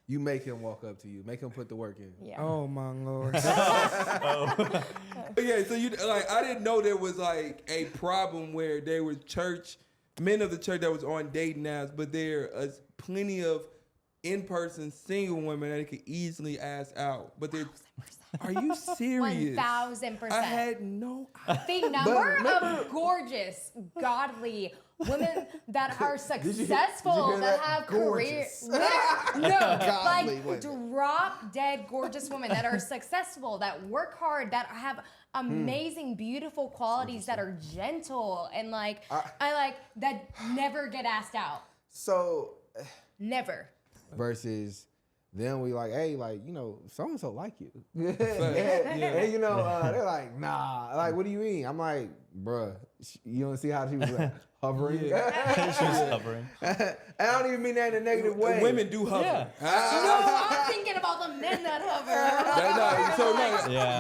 You make him walk up to you. Make him put the work in. Yeah. Oh my Lord. Yeah, so you like I didn't know there was like a problem where there was men of the church that was on dating apps, but there is plenty of in-person single women that could easily ask out. But they're are you serious? 1,000%. I had no The number of gorgeous, godly women that are successful, hear that that? have Gorgeous. careers. No, Godly like women. drop dead gorgeous women that are successful, that work hard, that have amazing, beautiful qualities, that are gentle, and I that never get asked out. So Never. versus then we like, hey, like, you know, so-and-so like you. And, you know, they're like, nah. Like, what do you mean? I'm like, bruh, you don't see how she was like, hovering? She was hovering. And I don't even mean that in a negative way. Women do hover. Yeah. No, I'm thinking about the men that hover.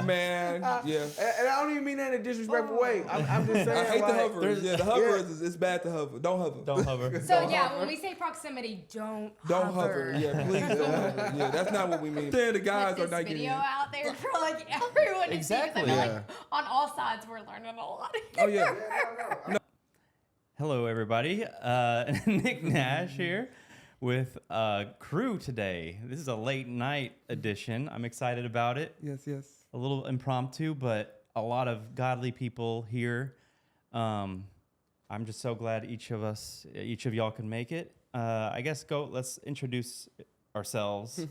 Man, yeah. And I don't even mean that in a disrespectful way. I'm just saying. I hate like, the hover. Yeah, the hover is it's bad to hover. Don't hover. Don't hover. So yeah, when we say proximity, don't hover. Yeah, please don't hover. Yeah, that's not what we mean. Saying the guys Put are not this getting video it. out there for like everyone to Exactly. see. 'Cause I feel Yeah. like on all sides we're learning a lot. Oh yeah. Hello, everybody. Nick Nash here with crew today. This is a late night edition. I'm excited about it. Yes. A little impromptu, but a lot of godly people here. I'm just so glad each of y'all can make it. I guess let's introduce ourselves.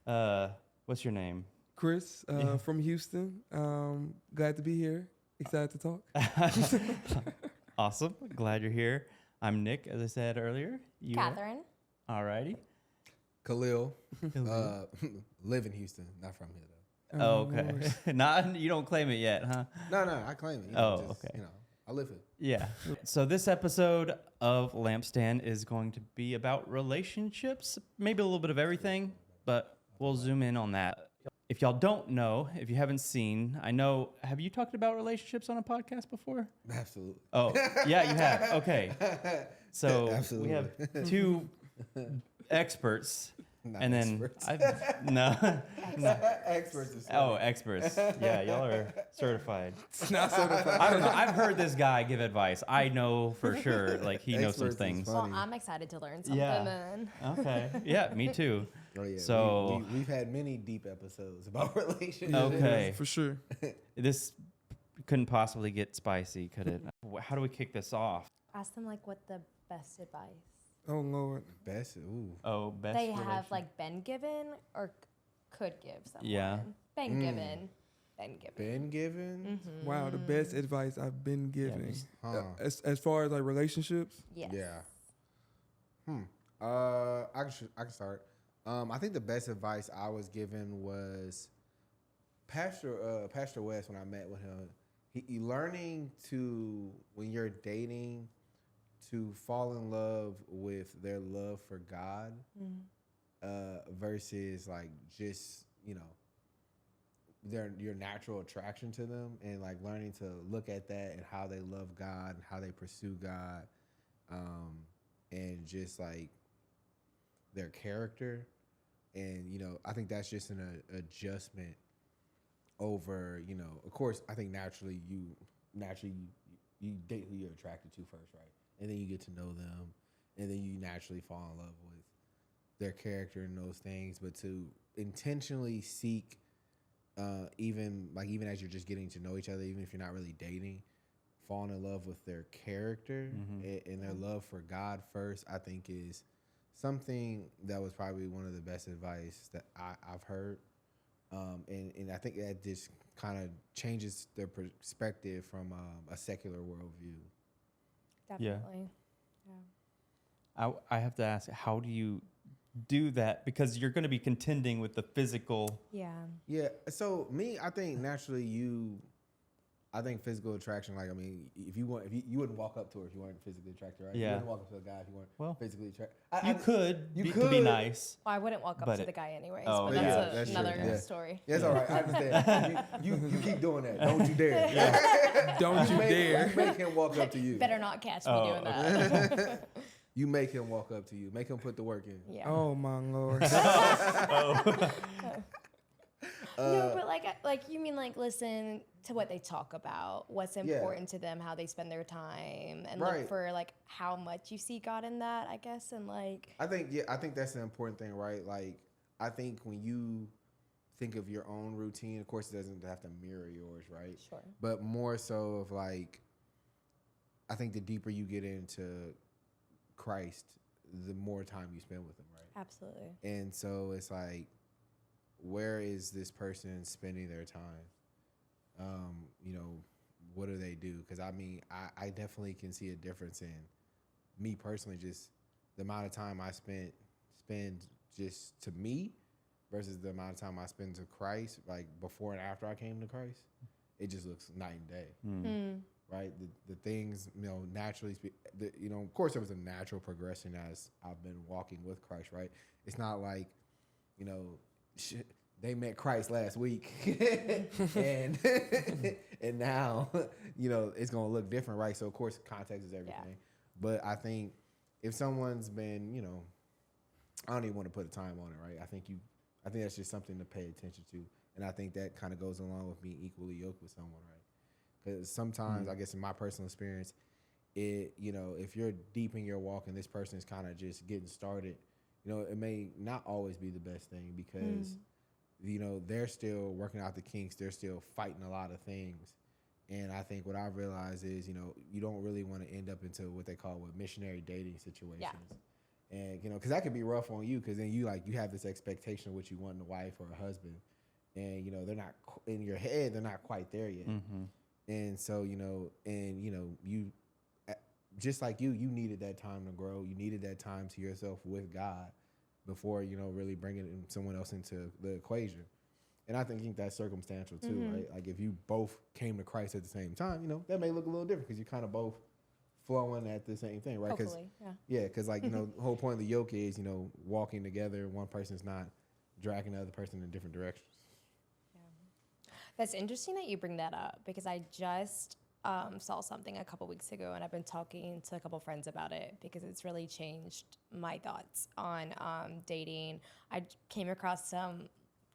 What's your name? Chris from Houston. Glad to be here. Excited to talk. Awesome. Glad you're here. I'm Nick, as I said earlier. Catherine. Alrighty. Khalil, live in Houston, not from here though. Oh, okay. You don't claim it yet, huh? No, I claim it. Okay. You know, I live here. Yeah. So this episode of Lampstand is going to be about relationships, maybe a little bit of everything, but we'll zoom in on that. If y'all don't know, if you haven't seen, have you talked about relationships on a podcast before? Absolutely. Oh, yeah, you have. Okay. So Absolutely. we have two experts. Not and then experts. no. Experts. Experts. Yeah, y'all are certified. Not certified. I don't know. I've heard this guy give advice. I know for sure, like he knows some Experts is things. funny. Well, I'm excited to learn something Yeah. then. Okay. Yeah, me too. Oh, yeah. So we've had many deep episodes about relationships. okay, For sure. this couldn't possibly get spicy, could it? How do we kick this off? Ask them like what the best advice Oh Lord. Best. Ooh. Oh, best. they have relation- like been given or could give someone. Yeah. Been given. Been given. Been given. Wow, the best advice I've been given. Huh. As far as like relationships. Yes. Yeah. I can start. I think the best advice I was given was Pastor West when I met with him. He learning to, when you're dating, to fall in love with their love for God versus like just, you know, your natural attraction to them, and like learning to look at that and how they love God and how they pursue God, and just like their character. And, you know, I think that's just an adjustment over, you know, of course, I think naturally you date who you're attracted to first, right? And then you get to know them, and then you naturally fall in love with their character and those things. But to intentionally seek, even as you're just getting to know each other, even if you're not really dating, falling in love with their character and their love for God first, I think is something that was probably one of the best advice that I've heard. And I think that just kind of changes their perspective from a secular worldview. Definitely. I have to ask, how do you do that? Because you're going to be contending with the physical. Yeah. Yeah. So me, I think naturally I think physical attraction, like, I mean, if you wouldn't walk up to her if you weren't physically attracted, right? Yeah. You wouldn't walk up to a guy if you weren't physically attracted. You could be nice. Well, I wouldn't walk up But to it- the guy anyways, Oh, but yeah, that's true. another Yeah. story. Yeah, it's all right. I understand. you keep doing that. Don't you dare. Yeah. Don't you dare. Make him walk up to you. Better not catch me Oh, doing that. You make him walk up to you. Make him put the work in. Yeah. Oh my Lord. No, but like you mean like listen to what they talk about, what's important to them, how they spend their time, and Right. look for like how much you see God in that, I guess, and like. I think that's an important thing, right? Like, I think when you think of your own routine, of course, it doesn't have to mirror yours, right? Sure. But more so of like, I think the deeper you get into Christ, the more time you spend with him, right? Absolutely. And so it's like, where is this person spending their time? You know, what do they do? Because I mean, I definitely can see a difference in me personally, just the amount of time I spend just to me versus the amount of time I spend to Christ, like before and after I came to Christ. It just looks night and day, right? The things, you know, naturally, you know, of course there was a natural progression as I've been walking with Christ, right? It's not like, you know, they met Christ last week and and now, you know, it's going to look different, right? So, of course, context is everything. Yeah. But I think if someone's been, you know, I don't even want to put a time on it, right? I think that's just something to pay attention to. And I think that kind of goes along with being equally yoked with someone, right? Because sometimes, I guess in my personal experience, you know, if you're deep in your walk and this person is kind of just getting started, you know, it may not always be the best thing because, you know, they're still working out the kinks. They're still fighting a lot of things. And I think what I've realized is, you know, you don't really want to end up into what they call missionary dating situations. Yeah. And, you know, because that could be rough on you because then you have this expectation of what you want in a wife or a husband. And, you know, they're not in your head. They're not quite there yet. And so, you know, you just like you needed that time to grow. You needed that time to yourself with God before, you know, really bringing someone else into the equation. And I think that's circumstantial too, right? Like if you both came to Christ at the same time, you know, that may look a little different because you're kind of both flowing at the same thing, right? Hopefully, because like, you know, the whole point of the yoke is, you know, walking together. One person's not dragging the other person in different directions. Yeah. That's interesting that you bring that up because I just saw something a couple weeks ago and I've been talking to a couple friends about it because it's really changed my thoughts on dating. I came across some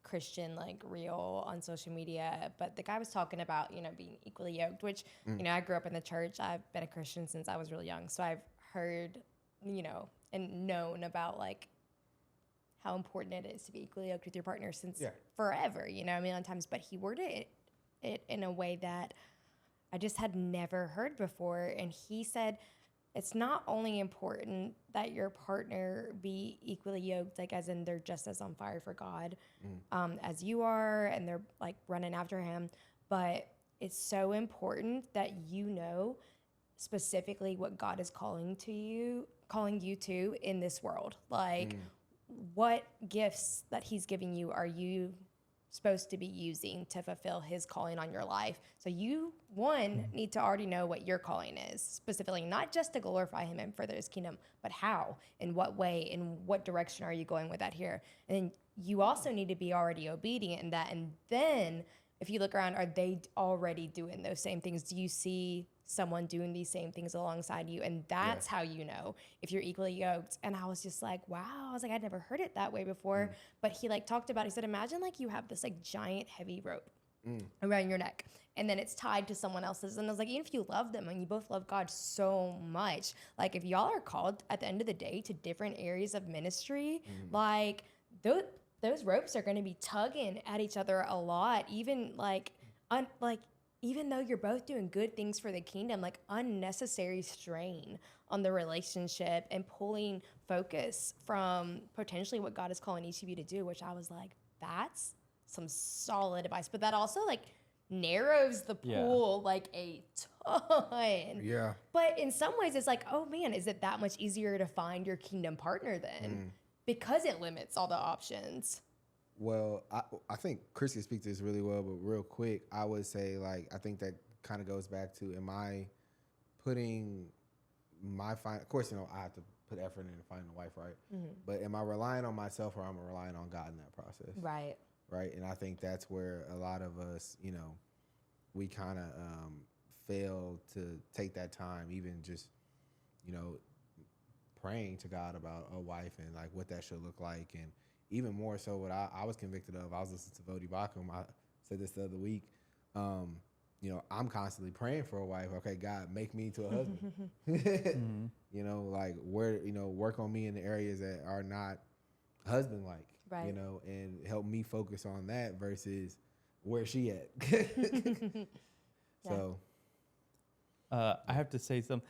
Christian like reel on social media, but the guy was talking about, you know, being equally yoked, which, you know, I grew up in the church. I've been a Christian since I was really young. So I've heard, you know, and known about like how important it is to be equally yoked with your partner since forever, you know, a million times, but he worded it in a way that I just had never heard before. And he said, it's not only important that your partner be equally yoked, like as in they're just as on fire for God as you are, and they're like running after him, but it's so important that you know specifically what God is calling you to in this world. Like what gifts that he's giving you are you supposed to be using to fulfill his calling on your life. So you, one, need to already know what your calling is, specifically, not just to glorify him and further his kingdom, but how, in what way, in what direction are you going with that here? And then you also need to be already obedient in that. And then if you look around, are they already doing those same things? Do you see someone doing these same things alongside you? And that's how you know if you're equally yoked. And I was just like, wow. I was like, I'd never heard it that way before. But he like talked about, he said, imagine like you have this like giant heavy rope around your neck and then it's tied to someone else's. And I was like, even if you love them and you both love God so much, like if y'all are called at the end of the day to different areas of ministry, like those ropes are going to be tugging at each other a lot, even like even though you're both doing good things for the kingdom, like unnecessary strain on the relationship and pulling focus from potentially what God is calling each of you to do, which I was like, that's some solid advice. But that also like narrows the pool like a ton. Yeah. But in some ways it's like, oh man, is it that much easier to find your kingdom partner then? Because it limits all the options. Well, I think Chris can speak to this really well, but real quick, I would say, like, I think that kind of goes back to, am I putting of course, you know, I have to put effort into finding a wife, right? But am I relying on myself or am I relying on God in that process? Right. Right. And I think that's where a lot of us, you know, we kind of fail to take that time, even just, you know, praying to God about a wife and like what that should look like, and even more so what I was convicted of. I was listening to Vodi Bakum. I said this the other week. You know, I'm constantly praying for a wife. Okay, God, make me into a husband. You know, like work on me in the areas that are not husband like. Right. You know, and help me focus on that versus where she at. So, I have to say something.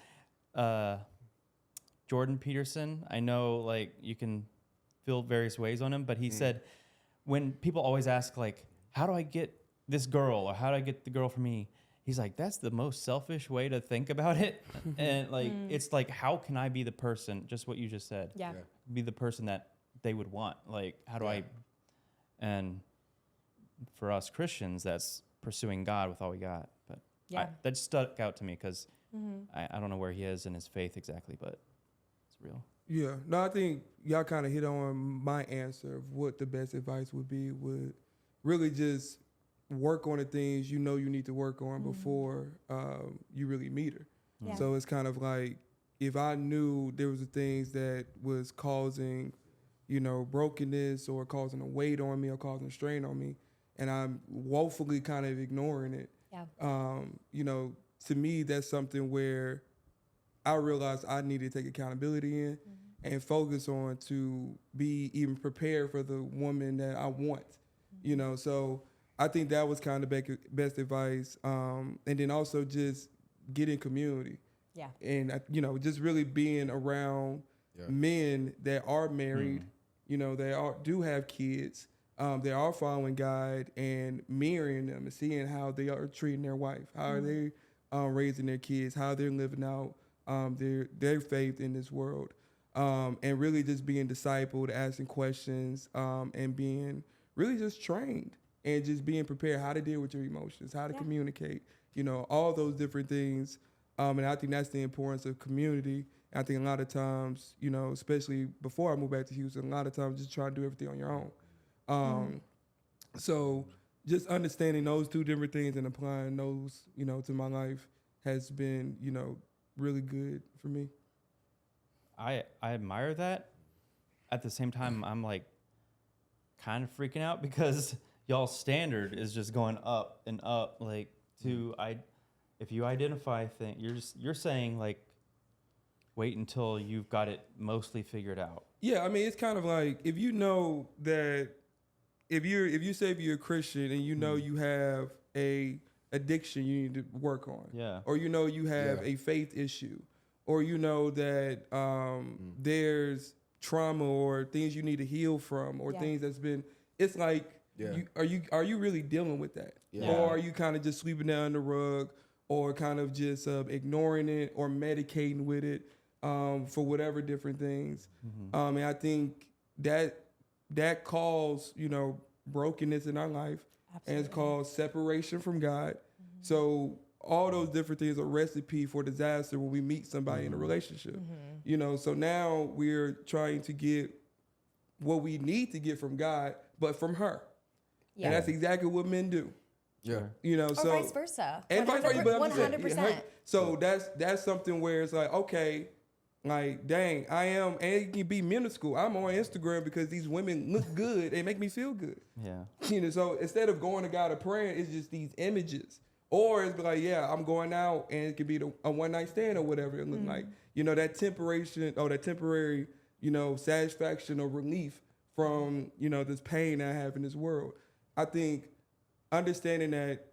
Jordan Peterson, I know like you can feel various ways on him, but he said when people always ask like, how do I get this girl or how do I get the girl for me? He's like, that's the most selfish way to think about it. And like, it's like, how can I be the person, just what you just said, be the person that they would want? Like, how do I, and for us Christians, that's pursuing God with all we got. But that stuck out to me because I don't know where he is in his faith exactly, but it's real. Yeah. No, I think y'all kind of hit on my answer of what the best advice would be. Would really just work on the things you know you need to work on before you really meet her. Yeah. So it's kind of like if I knew there was the things that was causing, you know, brokenness or causing a weight on me or causing a strain on me, and I'm woefully kind of ignoring it. Yeah. You know, to me, that's something where I realized I need to take accountability in and focus on to be even prepared for the woman that I want. You know, so I think that was kind of best advice. And then also just get in community. Yeah. And, you know, just really being around men that are married, you know, they do have kids, they are following God and mirroring them and seeing how they are treating their wife, how are they raising their kids, how they're living out their faith in this world. And really just being discipled, asking questions, and being really just trained and just being prepared how to deal with your emotions, how to communicate, you know, all those different things. And I think that's the importance of community. I think a lot of times, you know, especially before I moved back to Houston, a lot of times just try to do everything on your own. So just understanding those two different things and applying those, you know, to my life has been, you know, really good for me. I admire that. At the same time, I'm like kind of freaking out because y'all's standard is just going up and up. Like if you identify things, you're saying like wait until you've got it mostly figured out. Yeah, I mean it's kind of like if you know that if you're a Christian and you know you have a addiction you need to work on, or you know you have a faith issue, or you know that there's trauma or things you need to heal from, or things that's been. It's like, are you really dealing with that, or are you kind of just sweeping that under the rug, or kind of just ignoring it or medicating with it for whatever different things? And I think that caused, you know, brokenness in our life. Absolutely. And it's called separation from God. So all those different things are a recipe for disaster when we meet somebody in a relationship. You know, so now we're trying to get what we need to get from God, but from her. Yeah. And that's exactly what men do. Yeah. You know, or so vice versa. And vice versa, but 100%. So that's something where it's like, okay, like, dang, I am, and it can be minuscule. I'm on Instagram because these women look good. They make me feel good. Yeah. You know, so instead of going to God and praying, it's just these images. Or it's like, I'm going out, and it could be a one-night stand or whatever it look like. You know, that temporary, you know, satisfaction or relief from, you know, this pain I have in this world. I think understanding that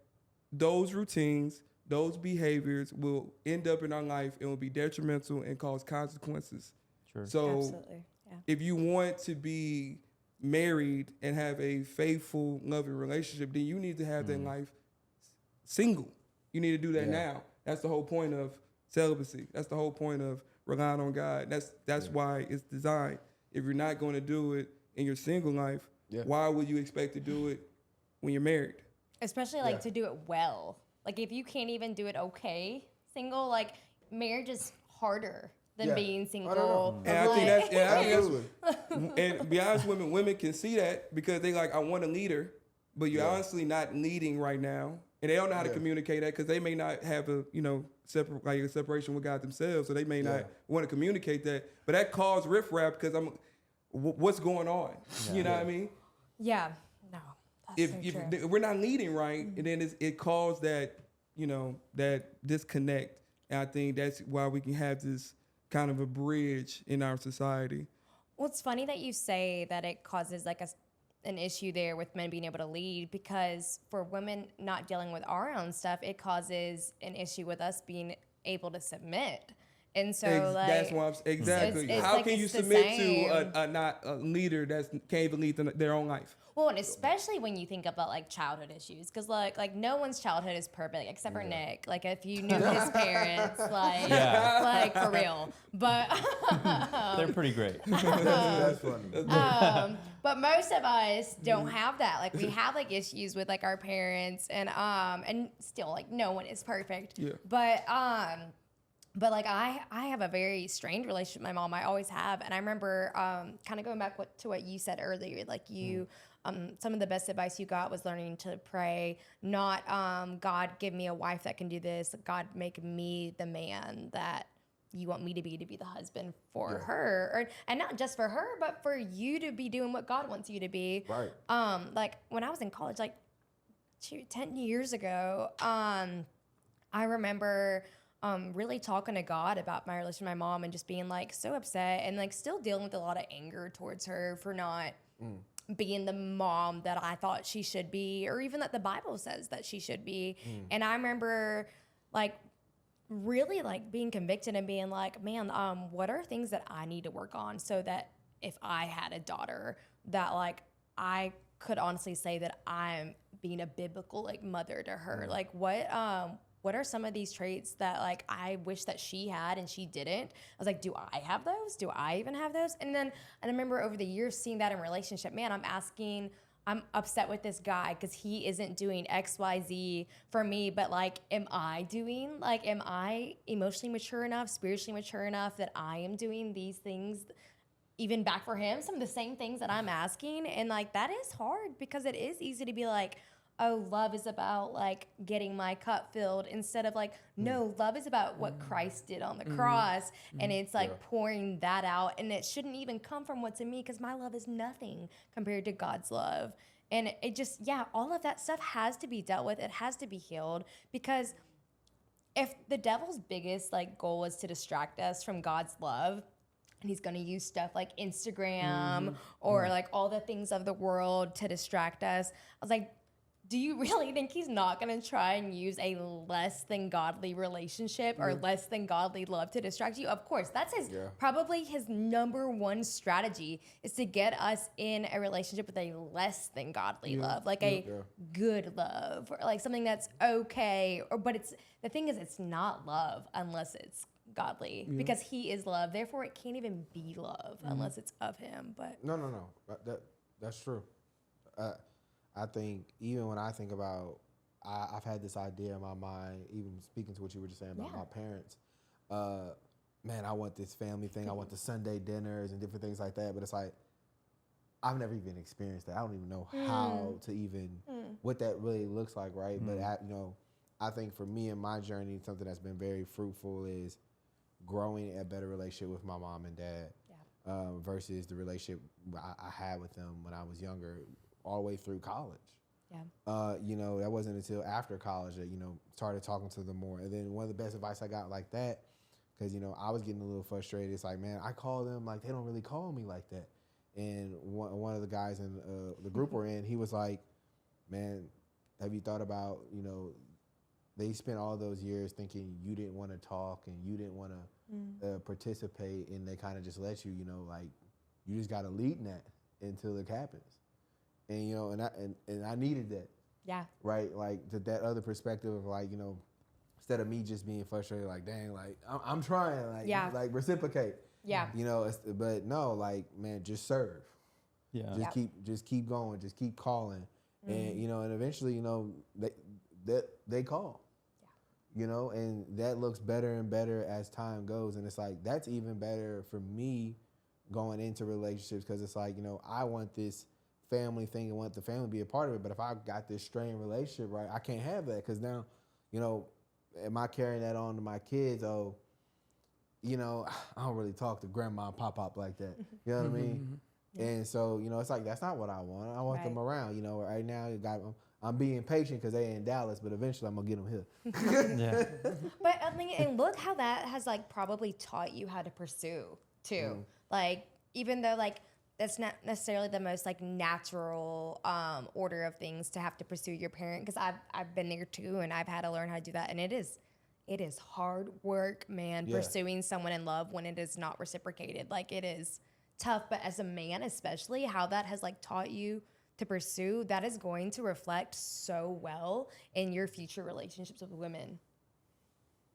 those routines, those behaviors will end up in our life and will be detrimental and cause consequences. Sure. So absolutely. Yeah. If you want to be married and have a faithful, loving relationship, then you need to have that life single. You need to do that now. That's the whole point of celibacy. That's the whole point of relying on God. That's why it's designed. If you're not going to do it in your single life, why would you expect to do it when you're married? Especially like to do it well. Like if you can't even do it single, like marriage is harder than being single. And I think that's absolutely. And to be honest, women can see that because they like, I want a leader, but you're honestly not leading right now, and they don't know how to communicate that because they may not have a a separation with God themselves, so they may not want to communicate that. But that caused riffraff because what's going on? You know what I mean? Yeah. No. That's so true. If we're not leading right, and then it caused that that disconnect, and I think that's why we can have this kind of a bridge in our society. Well, it's funny that you say that it causes like an issue there with men being able to lead, because for women not dealing with our own stuff, it causes an issue with us being able to submit. And so that's what I'm exactly. It's how like can you submit to a leader that can't even lead their own life? Well, and especially when you think about like childhood issues, because like no one's childhood is perfect except for Nick. Like if you knew his parents, like for real. But they're pretty great. That's funny. But most of us don't have that. Like we have like issues with like our parents, and still like no one is perfect. Yeah. But like I have a very strained relationship with my mom. I always have, and I remember kind of going back to what you said earlier. Like you, some of the best advice you got was learning to pray. Not God, give me a wife that can do this. God, make me the man that you want me to be the husband for her, and not just for her, but for you to be doing what God wants you to be. Right. Like when I was in college, like 10 years ago, I remember really talking to God about my relationship with my mom and just being like so upset and like still dealing with a lot of anger towards her for not being the mom that I thought she should be, or even that the Bible says that she should be. And I remember like really like being convicted and being like, man, what are things that I need to work on so that if I had a daughter that like I could honestly say that I'm being a biblical like mother to her. Like what are some of these traits that like I wish that she had and she didn't? I was like, do I have those? Do I even have those? And I remember over the years seeing that in relationship, man, I'm upset with this guy because he isn't doing X, Y, Z for me, but like, am I emotionally mature enough, spiritually mature enough that I am doing these things even back for him, some of the same things that I'm asking? And like, that is hard because it is easy to be like, oh, love is about like getting my cup filled, instead of like, no, love is about what Christ did on the cross. And it's like pouring that out. And it shouldn't even come from what's in me because my love is nothing compared to God's love. And it just, all of that stuff has to be dealt with. It has to be healed, because if the devil's biggest like goal is to distract us from God's love, and he's going to use stuff like Instagram or like all the things of the world to distract us, I was like, do you really think he's not going to try and use a less than godly relationship or less than godly love to distract you? Of course, that's probably his number one strategy, is to get us in a relationship with a less than godly love, like a good love, or like something that's okay. But the thing is, it's not love unless it's godly, because he is love. Therefore, it can't even be love unless it's of him. But No. That's true. I think even when I think about, I've had this idea in my mind, even speaking to what you were just saying about my parents. Man, I want this family thing. I want the Sunday dinners and different things like that. But it's like, I've never even experienced that. I don't even know how to even, what that really looks like, right? But, I think for me in my journey, something that's been very fruitful is growing a better relationship with my mom and dad versus the relationship I had with them when I was younger, all the way through college. That wasn't until after college that, started talking to them more. And then one of the best advice I got like that, because, I was getting a little frustrated. It's like, man, I call them like, they don't really call me like that. And one of the guys in the group we're in, he was like, man, have you thought about, they spent all those years thinking you didn't want to talk and you didn't want to participate, and they kind of just let you, like, you just got to lead in that until it happens. And and I needed that. Yeah. Right. Like that other perspective of like, instead of me just being frustrated, like, dang, like I'm trying, like, like reciprocate. Yeah. But no, like, man, just serve. Yeah. Just keep going. Just keep calling. And and eventually, they call. Yeah. And that looks better and better as time goes. And it's like, that's even better for me going into relationships, because it's like, I want this family thing and want the family to be a part of it. But if I got this strained relationship, right, I can't have that because now, am I carrying that on to my kids? Oh, I don't really talk to grandma and pop like that. You know what I mean? Yeah. And so, it's like, that's not what I want. I want them around. Right now, I'm being patient because they in Dallas, but eventually I'm going to get them here. But I mean, and look how that has like probably taught you how to pursue too. Like, even though like that's not necessarily the most like natural order of things to have to pursue your parent, because I've been there too, and I've had to learn how to do that, and it is hard work, man, pursuing someone in love when it is not reciprocated. Like, it is tough, but as a man especially, how that has like taught you to pursue, that is going to reflect so well in your future relationships with women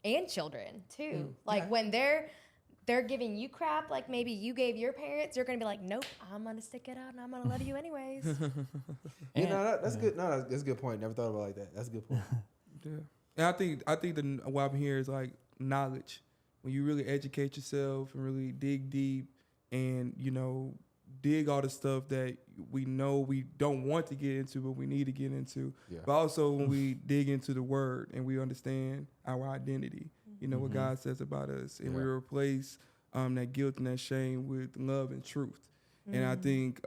and children too. Like, when they're giving you crap, like maybe you gave your parents, you're gonna be like, nope, I'm gonna stick it out and I'm gonna love you anyways. That's good. No, that's a good point. Never thought about it like that. That's a good point. And I think what I'm hearing is like knowledge. When you really educate yourself and really dig deep and, dig all the stuff that we know we don't want to get into, but we need to get into. Yeah. But also when we dig into the word and we understand our identity, what God says about us, and we replace that guilt and that shame with love and truth. And I think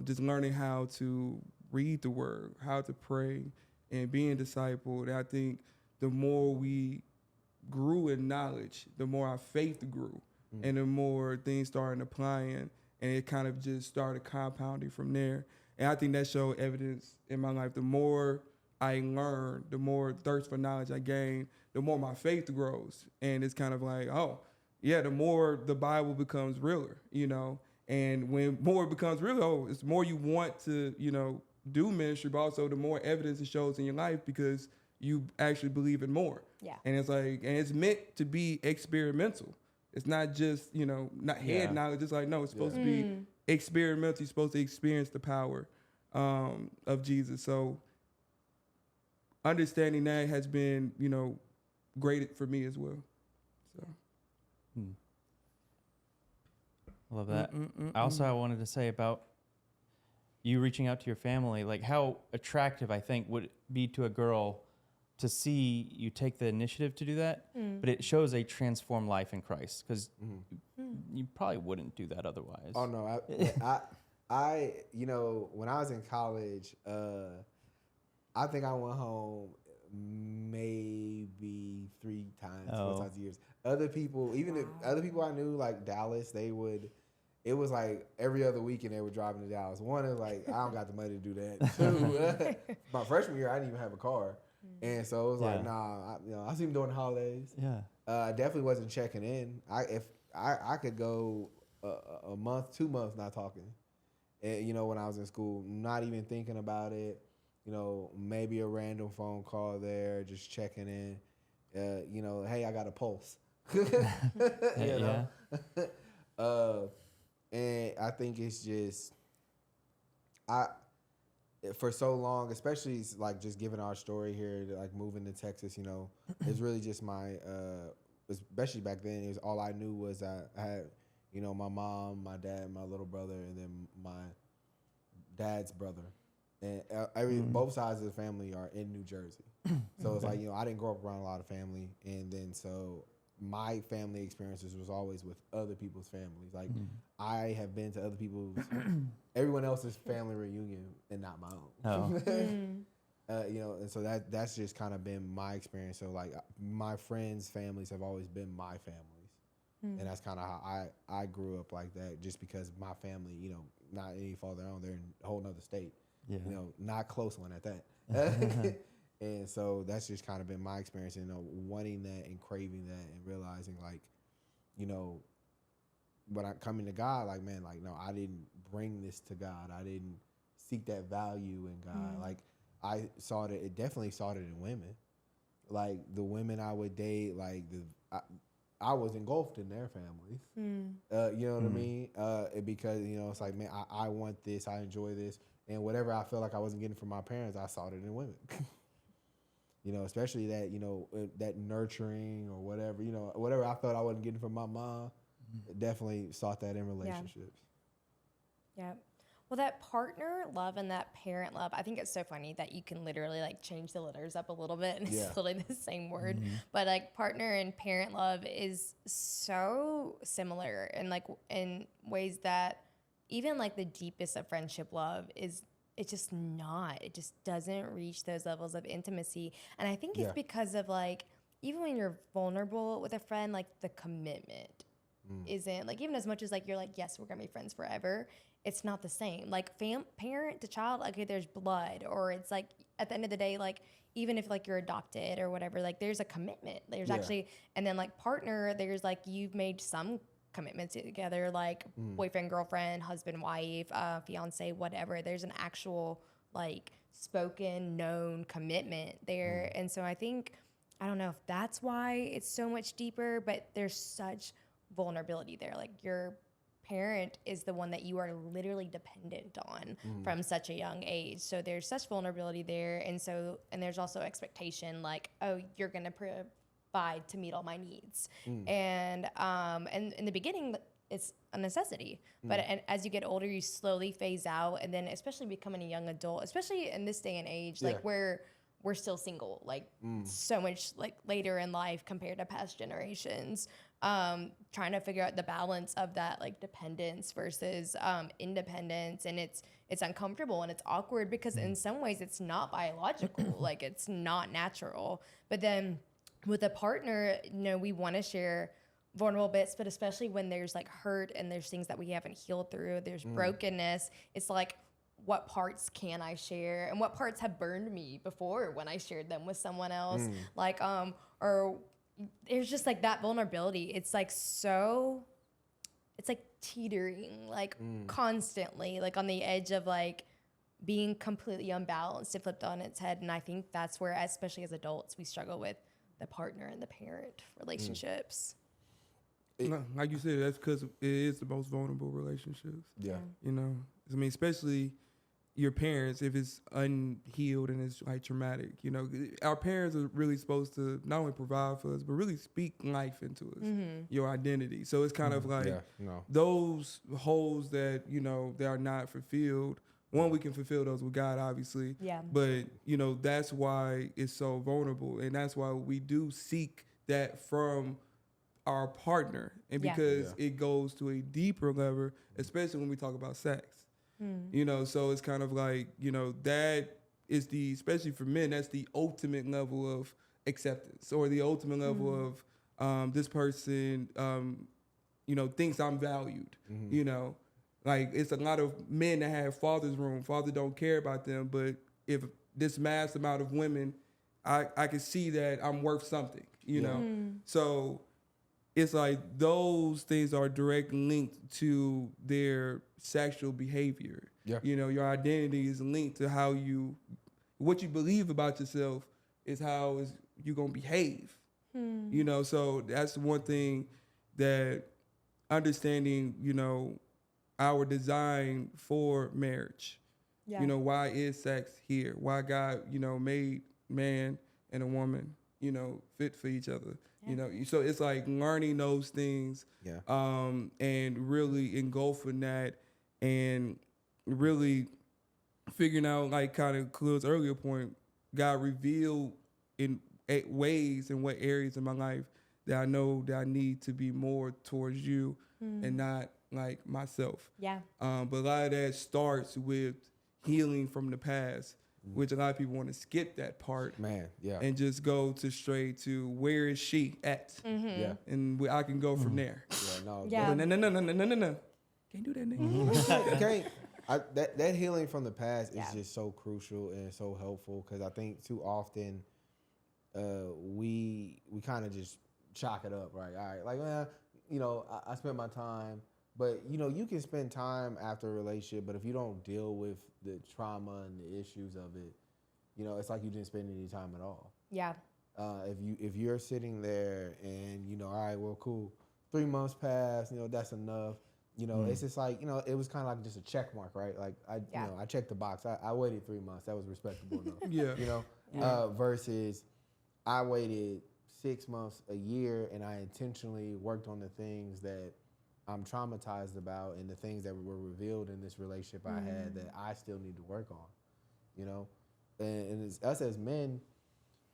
just learning how to read the word, how to pray, and being discipled, I think the more we grew in knowledge, the more our faith grew, and the more things started applying, and it kind of just started compounding from there. And I think that showed evidence in my life. The more I learned, the more thirst for knowledge I gained, the more my faith grows. And it's kind of like, the more the Bible becomes realer, and when more it becomes real, it's more you want to, do ministry, but also the more evidence it shows in your life because you actually believe it more. Yeah. And it's like, and it's meant to be experimental. It's not just, not head knowledge. It's like, no, it's supposed to be experimental. You're supposed to experience the power of Jesus. So understanding that has been, great for me as well. So. I love that. Also, I wanted to say about you reaching out to your family, like how attractive I think would it be to a girl to see you take the initiative to do that, but it shows a transformed life in Christ, because you probably wouldn't do that otherwise. Oh no, I when I was in college, I think I went home maybe 3 times, 4 times a year. Other people, other people I knew, like Dallas, it was like every other weekend they were driving to Dallas. One is like, I don't got the money to do that. 2, my freshman year, I didn't even have a car. And so it was like, nah, I see them during the holidays. Yeah. I definitely wasn't checking in. If I could go a month, 2 months not talking. And, when I was in school, not even thinking about it. Maybe a random phone call there, just checking in. Hey, I got a pulse. And I think it's just, for so long, especially like just given our story here, like moving to Texas, it's really just my, especially back then, it was all I knew was I had, my mom, my dad, my little brother, and then my dad's brother. And both sides of the family are in New Jersey. So it's like, I didn't grow up around a lot of family. And then so my family experiences was always with other people's families. Like I have been to other people's, everyone else's family reunion and not my own. And so that's just kind of been my experience. So like my friends' families have always been my families. And that's kind of how I grew up like that, just because my family, not any fault of their own, they're in a whole nother state. Yeah. Not close one at that. And so that's just kind of been my experience, wanting that and craving that and realizing like, when I'm coming to God, like, man, like, no, I didn't bring this to God. I didn't seek that value in God. Like I saw it definitely saw it in women. Like the women I would date, like I was engulfed in their families. You know what I mean? Because, it's like, man, I want this, I enjoy this. And whatever I felt like I wasn't getting from my parents, I saw it in women. Especially that, that nurturing or whatever, whatever I felt I wasn't getting from my mom, definitely sought that in relationships. Yeah. Well, that partner love and that parent love, I think it's so funny that you can literally like change the letters up a little bit and Yeah. it's literally the same word. But like partner and parent love is so similar and like in ways that even like the deepest of friendship love is it's just not. It just doesn't reach those levels of intimacy. And I think it's Yeah. because of like even when you're vulnerable with a friend, like the commitment isn't like even as much as like you're like, yes, we're gonna be friends forever. It's not the same. Like parent to child, okay, there's blood, or it's like at the end of the day, like even if like you're adopted or whatever, like there's a commitment. There's Yeah. actually, and then like partner, there's like you've made some commitments together, like boyfriend, girlfriend, husband, wife, fiance, whatever. There's an actual like spoken, known commitment there, and so I think I don't know if that's why it's so much deeper, but there's such vulnerability there. Like your parent is the one that you are literally dependent on from such a young age. So there's such vulnerability there. And there's also expectation like, oh, you're going to provide to meet all my needs. And in the beginning, it's a necessity. But as you get older, you slowly phase out. And then especially becoming a young adult, especially in this day and age, like where we're still single, like so much like later in life compared to past generations. Trying to figure out the balance of that like dependence versus independence, and it's uncomfortable and it's awkward because in some ways it's not biological, like it's not natural. But then with a partner, you know, we want to share vulnerable bits, but especially when there's like hurt and there's things that we haven't healed through, there's brokenness. It's like, what parts can I share and what parts have burned me before when I shared them with someone else? Like, or there's just like that vulnerability. It's like it's like teetering, like constantly, like on the edge of like being completely unbalanced and flipped on its head. And I think that's where, especially as adults, we struggle with the partner and the parent relationships. No, like you said, that's because it is the most vulnerable relationships. Yeah. You know, I mean, especially your parents, if it's unhealed and it's like traumatic, you know, our parents are really supposed to not only provide for us, but really speak life into us, your identity. So it's kind of like those holes that, you know, that are not fulfilled. One, we can fulfill those with God, obviously. Yeah. But, you know, that's why it's so vulnerable. And that's why we do seek that from our partner. And because it goes to a deeper level, especially when we talk about sex. You know, so it's kind of like, you know, that is especially for men, that's the ultimate level of acceptance, or the ultimate level of this person, you know, thinks I'm valued, you know. Like, it's a lot of men that have father's room. Father don't care about them, but if this mass amount of women, I can see that I'm worth something, you know. So it's like those things are directly linked to their sexual behavior. Yeah. You know, your identity is linked to what you believe about yourself is how you're going to behave. You know, so that's one thing that understanding, you know, our design for marriage. Yeah. You know, why is sex here? Why God, you know, made man and a woman, you know, fit for each other. You know, so it's like learning those things, and really engulfing that, and really figuring out, like kind of Khalil's earlier point, God revealed in ways in what areas in my life that I know that I need to be more towards you and not like myself. Yeah. But a lot of that starts with healing from the past, which a lot of people want to skip that part, and just go straight to where is she at, and I can go from there. No, can't do that, nigga. That healing from the past is just so crucial and so helpful, because I think too often we kind of just chalk it up, right? All right, like, well, you know, I spent my time. But, you know, you can spend time after a relationship, but if you don't deal with the trauma and the issues of it, you know, it's like you didn't spend any time at all. Yeah. If you're sitting there and, you know, all right, well, cool, 3 months passed, you know, that's enough. You know, it's just like, you know, it was kind of like just a check mark, right? Like, you know, I checked the box. I waited 3 months. That was respectable enough. You know, versus I waited 6 months, a year, and I intentionally worked on the things that I'm traumatized about, and the things that were revealed in this relationship I had that I still need to work on, you know? And it's us as men,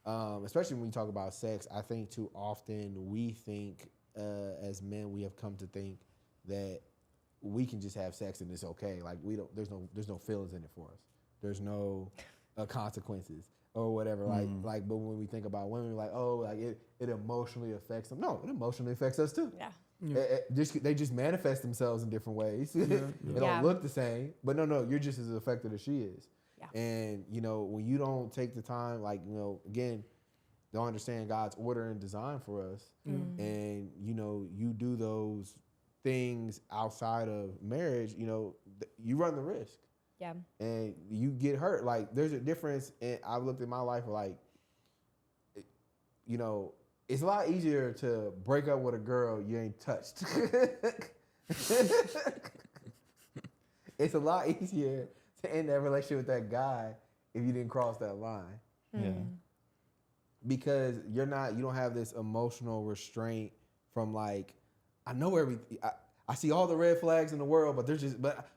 especially when we talk about sex, I think too often we think as men, we have come to think that we can just have sex and it's okay. Like there's no feelings in it for us. There's no consequences or whatever. Like, but when we think about women, we're like, oh, like it emotionally affects them. No, it emotionally affects us too. Yeah. They just manifest themselves in different ways. They don't look the same, but no, you're just as affected as she is. Yeah. And you know, when you don't take the time, like, you know, again, don't understand God's order and design for us, and you know, you do those things outside of marriage, you know, you run the risk. Yeah. And you get hurt. Like, there's a difference. And I've looked at my life like, you know, it's a lot easier to break up with a girl you ain't touched. It's a lot easier to end that relationship with that guy if you didn't cross that line. Yeah. Because you don't have this emotional restraint from like, I know everything. I see all the red flags in the world, but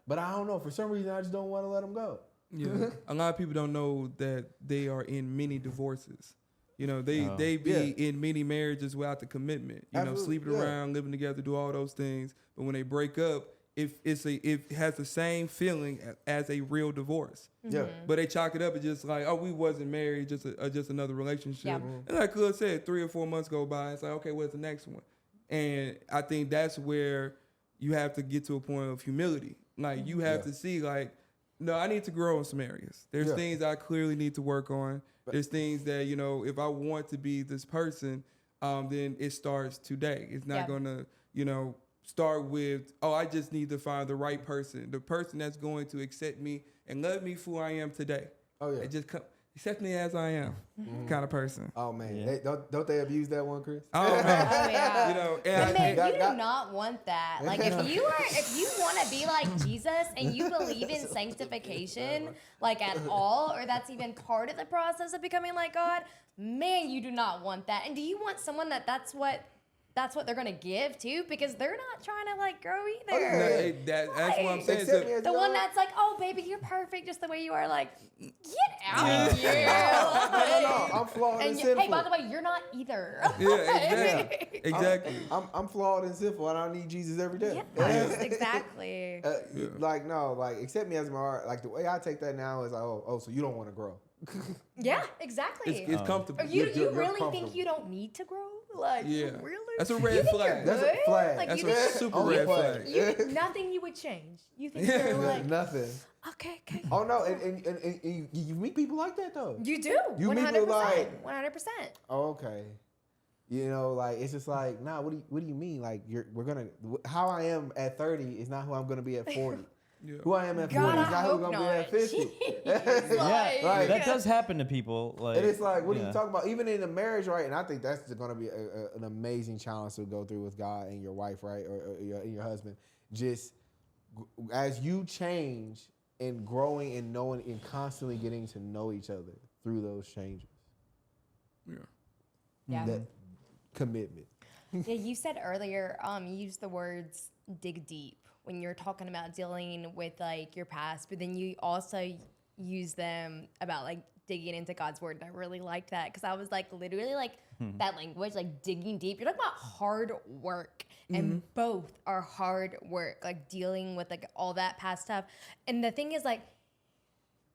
but I don't know. For some reason, I just don't want to let them go. Yeah, a lot of people don't know that they are in many divorces. You know, they be in many marriages without the commitment. You know, sleeping around, living together, do all those things. But when they break up, it has the same feeling as a real divorce. Yeah. But they chalk it up as just like, oh, we wasn't married, just another relationship. Yeah. And like Khalil said, 3 or 4 months go by. It's like, okay, what's the next one? And I think that's where you have to get to a point of humility. Like, you have to see, like, no, I need to grow in some areas. There's things I clearly need to work on. There's things that, you know, if I want to be this person, then it starts today. It's not going to, you know, start with, oh, I just need to find the right person, the person that's going to accept me and love me for who I am today. Oh, yeah. And just accept me as I am, kind of person. Oh, man. Don't they abuse that one, Chris? Oh, man. Oh, yeah. You know, You do not want that. Like, if you want to be like Jesus and you believe in sanctification, like at all, or that's even part of the process of becoming like God, man, you do not want that. And do you want someone that's what they're gonna give too? Because they're not trying to like grow either. That's what I'm saying. Accept me The one that's like, oh baby, you're perfect just the way you are. Like, get out of here. No, I'm flawed and sinful. Hey, by the way, you're not either. Yeah, exactly. I'm flawed and sinful, and I need Jesus every day. Yes, exactly. Like, no, like, accept me as my heart. Like, the way I take that now is like, oh, so you don't want to grow. Yeah, exactly. It's comfortable. You really think you don't need to grow? Like, really? That's a red flag. That's a flag. Like, That's you a think, super red flag. nothing you would change. You think you're like, nothing. Okay. Oh no, and you meet people like that though. You do. You 100%. meet people like 100%. Oh, okay. You know, like, it's just like, nah. What do you mean? Like, how I am at 30 is not who I'm gonna be at 40. Yeah. Who I am at 40 is not who I'm gonna be at 50. Like, that does happen to people. Like, and it's like, what are you talking about? Even in a marriage, right? And I think that's going to be an amazing challenge to go through with God and your wife, right, or your husband. Just as you change and growing and knowing and constantly getting to know each other through those changes. Yeah. That commitment. Yeah, you said earlier, you used the words dig deep when you're talking about dealing with like your past, but then you also use them about like digging into God's word. And I really liked that because I was like literally like that language, like digging deep. You're talking about hard work, and both are hard work, like dealing with like all that past stuff. And the thing is, like,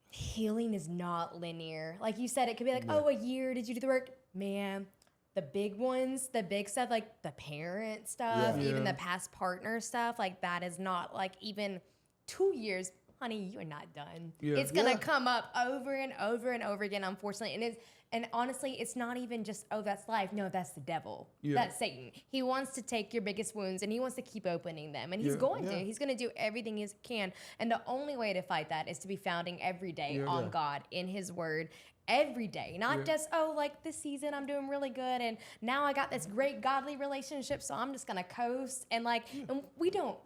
healing is not linear. Like you said, it could be like, oh, a year, did you do the work? Man, the big ones, the big stuff, like the parent stuff, even the past partner stuff, like that is not like even 2 years. Honey, you're not done. Yeah. It's gonna come up over and over and over again, unfortunately. And honestly, it's not even just, oh, that's life. No, that's the devil. Yeah. That's Satan. He wants to take your biggest wounds and he wants to keep opening them. And he's going to. He's gonna do everything he can. And the only way to fight that is to be founding every day on God, in his word, every day. Not just, oh, like this season I'm doing really good and now I got this great godly relationship, so I'm just gonna coast. And like, and we don't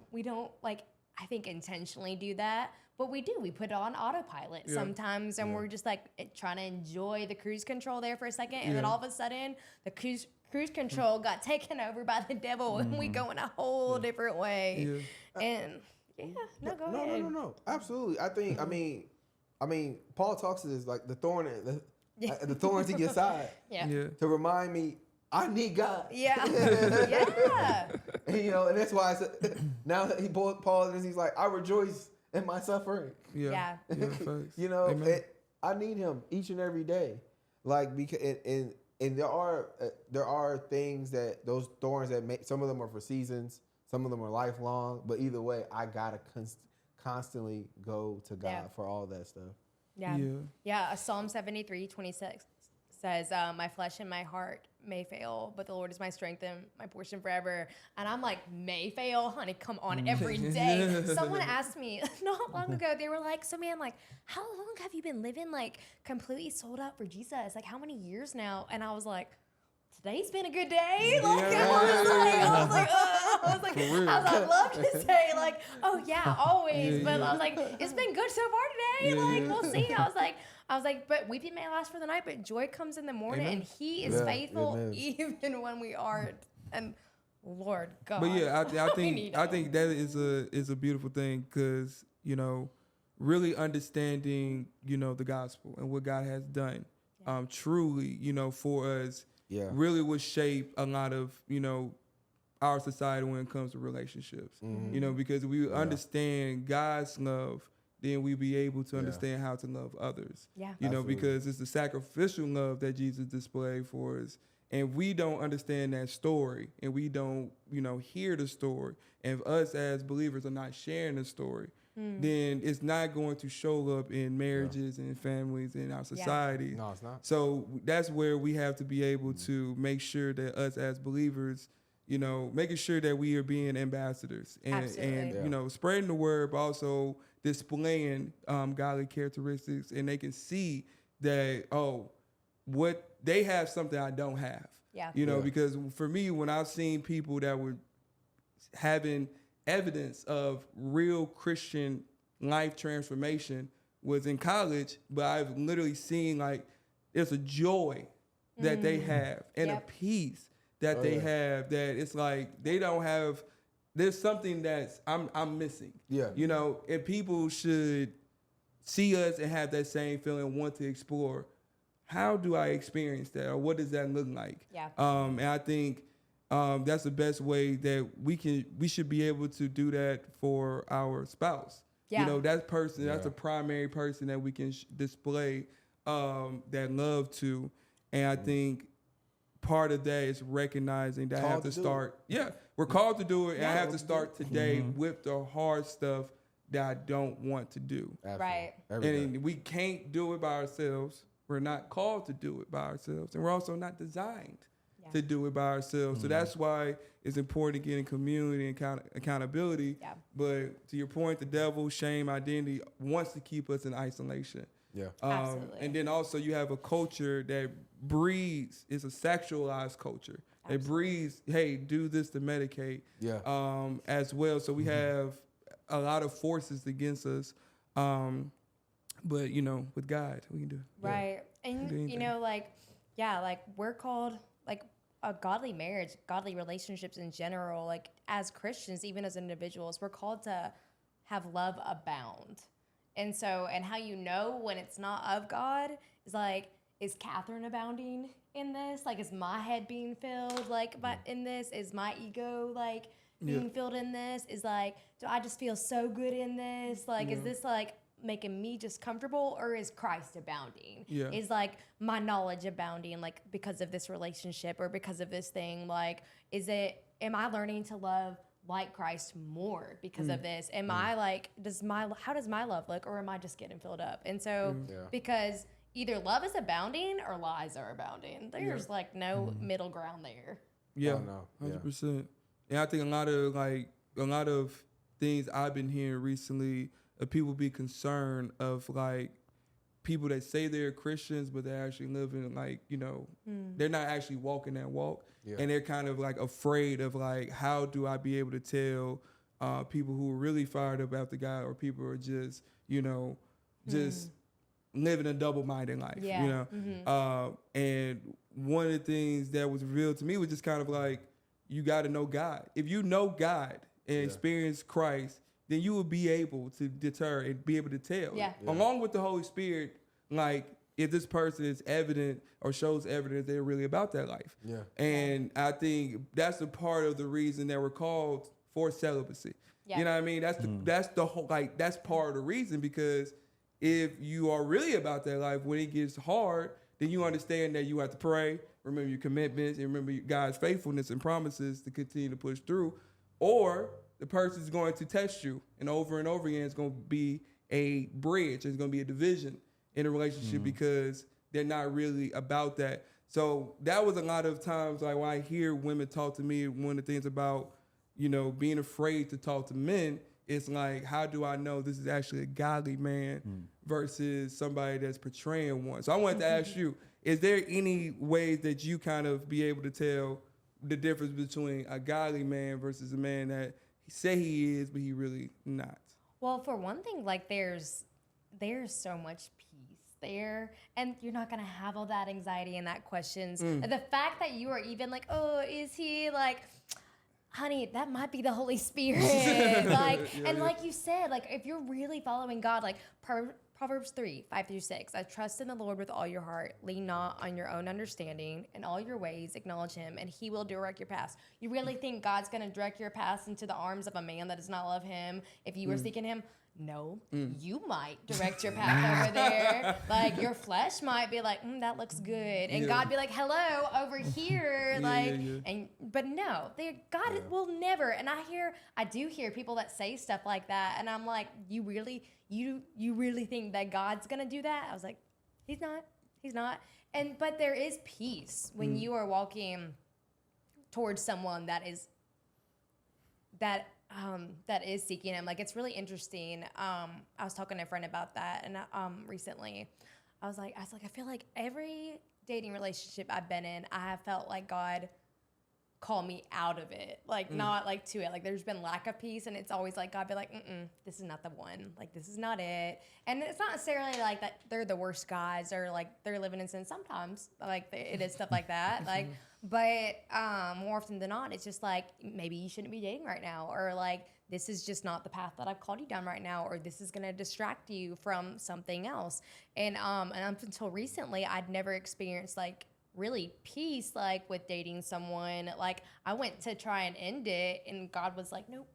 like, I think intentionally do that. but we do. We put it on autopilot sometimes, and we're just like trying to enjoy the cruise control there for a second, and then all of a sudden the cruise control got taken over by the devil, and we go in a whole different way. And go ahead. No. Absolutely. I think. I mean, Paul talks to this like the thorns in your side. To remind me, I need God. And, and that's why I said, now that Paul is, he's like, I rejoice in my suffering. I need him each and every day. Like, because and there are things that those thorns that make, some of them are for seasons, some of them are lifelong, but either way, I gotta constantly go to God for all that stuff. Psalm 73:26 says, my flesh and my heart may fail, but the Lord is my strength and my portion forever. And I'm like, may fail? Honey, come on, every day. Someone asked me not long ago, they were like, so man, like, how long have you been living like completely sold out for Jesus? Like, how many years now? And I was like, today's been a good day. Like, I'd love to say like, oh yeah, always. But I was like, it's been good so far today. Like, we'll see. I was like, but weeping may last for the night, but joy comes in the morning. And he is faithful even when we aren't. And Lord God. But I think that is a beautiful thing, because, really understanding, the gospel and what God has done, truly, for us, really would shape a lot of, our society when it comes to relationships, because we understand God's love, then we be able to understand how to love others, because it's the sacrificial love that Jesus displayed for us. And we don't understand that story, and we don't, hear the story. And if us as believers are not sharing the story, then it's not going to show up in marriages and families in our society. No, it's not. So that's where we have to be able to make sure that us as believers, making sure that we are being ambassadors and spreading the word, but also displaying godly characteristics, and they can see that, what they have something I don't have. Because for me, when I've seen people that were having evidence of real Christian life transformation was in college, but I've literally seen like there's a joy that they have and a peace that they have, that it's like they don't have. There's something that's I'm missing. And people should see us and have that same feeling, want to explore. How do I experience that, or what does that look like? And I think that's the best way that we should be able to do that for our spouse. That person, that's a primary person that we can display that love to. And I think part of that is recognizing that I have to start. We're called to do it, and I have to start today with the hard stuff that I don't want to do. Right. And we can't do it by ourselves. We're not called to do it by ourselves, and we're also not designed to do it by ourselves. So that's why it's important to get in community and accountability. But to your point, the devil, shame, identity wants to keep us in isolation. Absolutely. And then also you have a culture that breeds, it's a sexualized culture. It breeds, hey, do this to medicate as well. So we have a lot of forces against us. But, with God, we can do it. Right. And, we're called, like, a godly marriage, godly relationships in general, like, as Christians, even as individuals, we're called to have love abound. And so, and how when it's not of God is like, is Catherine abounding in this? Like, is my head being filled, like, in this? Is my ego, like, being filled in this? Is, like, do I just feel so good in this? Like, is this, like, making me just comfortable, or is Christ abounding? Is like my knowledge abounding, like because of this relationship or because of this thing? Like, am I learning to love like Christ more because of this? Am I like, how does my love look, or am I just getting filled up? And so because either love is abounding or lies are abounding. There's like no middle ground there. 100%. And I think a lot of things I've been hearing recently, people be concerned of like people that say they're Christians, but they're actually living like, they're not actually walking that walk. And they're kind of like afraid of like, how do I be able to tell people who are really fired up after God, or people who are just, just living a double-minded life, and one of the things that was revealed to me was just kind of like, you got to know God. If you know God and experience Christ, then you will be able to deter and be able to tell. Along with the Holy Spirit, like, if this person is evident or shows evidence they're really about that life. And I think that's a part of the reason that we're called for celibacy. You know what I mean? That's the whole, like, that's part of the reason, because if you are really about that life, when it gets hard, then you understand that you have to pray, remember your commitments, and remember God's faithfulness and promises to continue to push through. Or the person is going to test you, and over again, it's going to be a bridge. It's going to be a division in a relationship because they're not really about that. So that was a lot of times, like, when I hear women talk to me, one of the things about, being afraid to talk to men, it's like, how do I know this is actually a godly man versus somebody that's portraying one? So I wanted to ask you, is there any ways that you kind of be able to tell the difference between a godly man versus a man that he say he is, but he really not? Well, for one thing, like, there's so much peace there, and you're not gonna have all that anxiety and that questions. The fact that you are even like, oh, is he like, honey, that might be the Holy Spirit. And like you said, like, if you're really following God, like Proverbs 3:5-6, I trust in the Lord with all your heart, lean not on your own understanding, in all your ways acknowledge him, and he will direct your paths. You really think God's gonna direct your paths into the arms of a man that does not love him if you were seeking him? No, you might direct your path over there. Like, your flesh might be like, that looks good. And God be like, hello, over here. But no, God will never. And I do hear people that say stuff like that. And I'm like, you really think that God's going to do that? I was like, he's not. But there is peace when you are walking towards someone that is seeking him. Like, it's really interesting. I was talking to a friend about that, and recently, I was like, I feel like every dating relationship I've been in, I have felt like God called me out of it, like not like to it. Like, there's been lack of peace, and it's always like God be like, this is not the one. Like, this is not it. And it's not necessarily like that they're the worst guys or like they're living in sin. Sometimes, like, it is stuff like that. Like. But more often than not, it's just like, maybe you shouldn't be dating right now, or like, this is just not the path that I've called you down right now, or this is gonna distract you from something else. And up until recently, I'd never experienced like really peace, like, with dating someone. Like, I went to try and end it, and God was like, nope,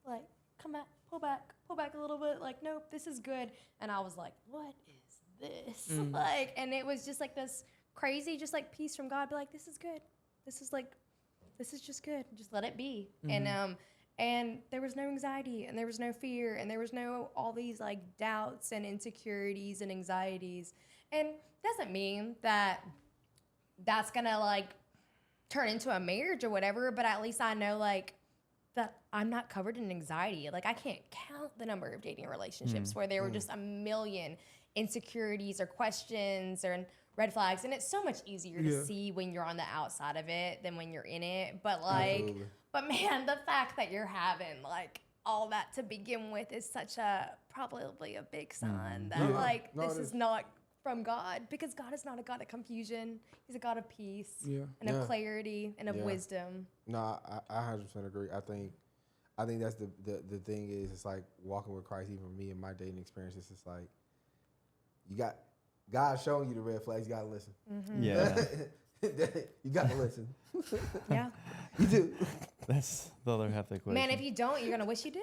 like, come back, pull back a little bit, like, nope, this is good. And I was like, what is this? Like, and it was just like this crazy, just like peace from God, be like, this is good. This is just good. Just let it be. And there was no anxiety, and there was no fear, and there was no all these like doubts and insecurities and anxieties. And doesn't mean that that's gonna like turn into a marriage or whatever, but at least I know like that I'm not covered in anxiety. Like, I can't count the number of dating relationships where there were just a million insecurities or questions or red flags, and it's so much easier to see when you're on the outside of it than when you're in it. But like, but man, the fact that you're having like all that to begin with is such probably a big sign that this is not from God, because God is not a God of confusion. He's a God of peace and of clarity and of wisdom. No, I 100% agree. I think that's the thing is, it's like walking with Christ. Even me and my dating experiences, it's like you got God showing you the red flags. You gotta listen. Yeah, you gotta listen. Yeah, you do. That's the other half of the equation. Man, if you don't, you're gonna wish you did.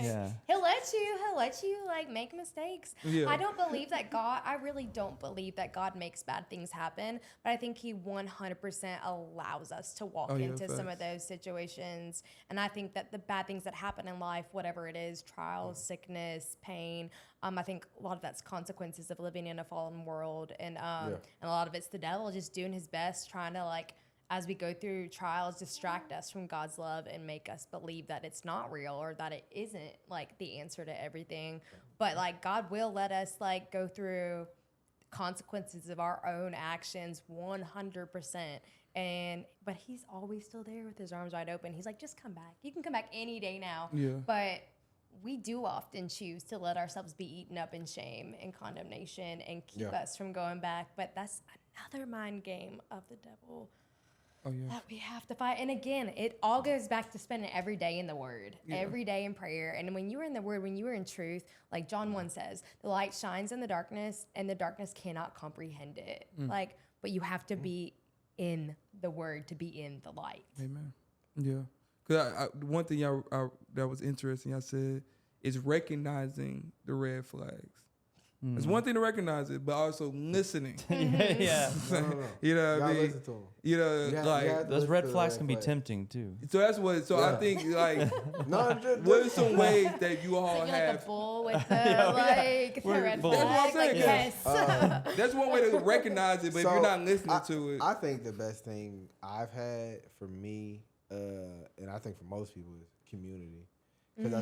Yeah. He'll let you like make mistakes. I really don't believe that God makes bad things happen, but I think he 100% allows us to walk into some of those situations. And I think that the bad things that happen in life, whatever it is, trials, sickness, pain, I think a lot of that's consequences of living in a fallen world. And a lot of it's the devil just doing his best, trying to like, as we go through trials, distract us from God's love and make us believe that it's not real or that it isn't like the answer to everything. But like, God will let us like go through consequences of our own actions 100%. But he's always still there with his arms wide open. He's like, just come back. You can come back any day now. Yeah. But we do often choose to let ourselves be eaten up in shame and condemnation and keep us from going back. But that's another mind game of the devil that we have to fight. And again, it all goes back to spending every day in the Word, every day in prayer. And when you are in the Word, when you are in truth, like John 1 says, the light shines in the darkness and the darkness cannot comprehend it. But you have to be in the Word to be in the light. Amen. Yeah. Because one thing that was interesting, I said, is recognizing the red flags. It's one thing to recognize it, but also listening. Yeah. No. You know what I mean? Listen to 'em. You know, You have like, Those red flags can be tempting too. so that's what, so I think, like, what are some ways that you all So you're have? like a bull with the We're red bulls. flag. That's what I'm saying. Yes. That's one way to recognize it, but if you're not listening to it. I think the best thing I've had for me, and I think for most people, is community. Because I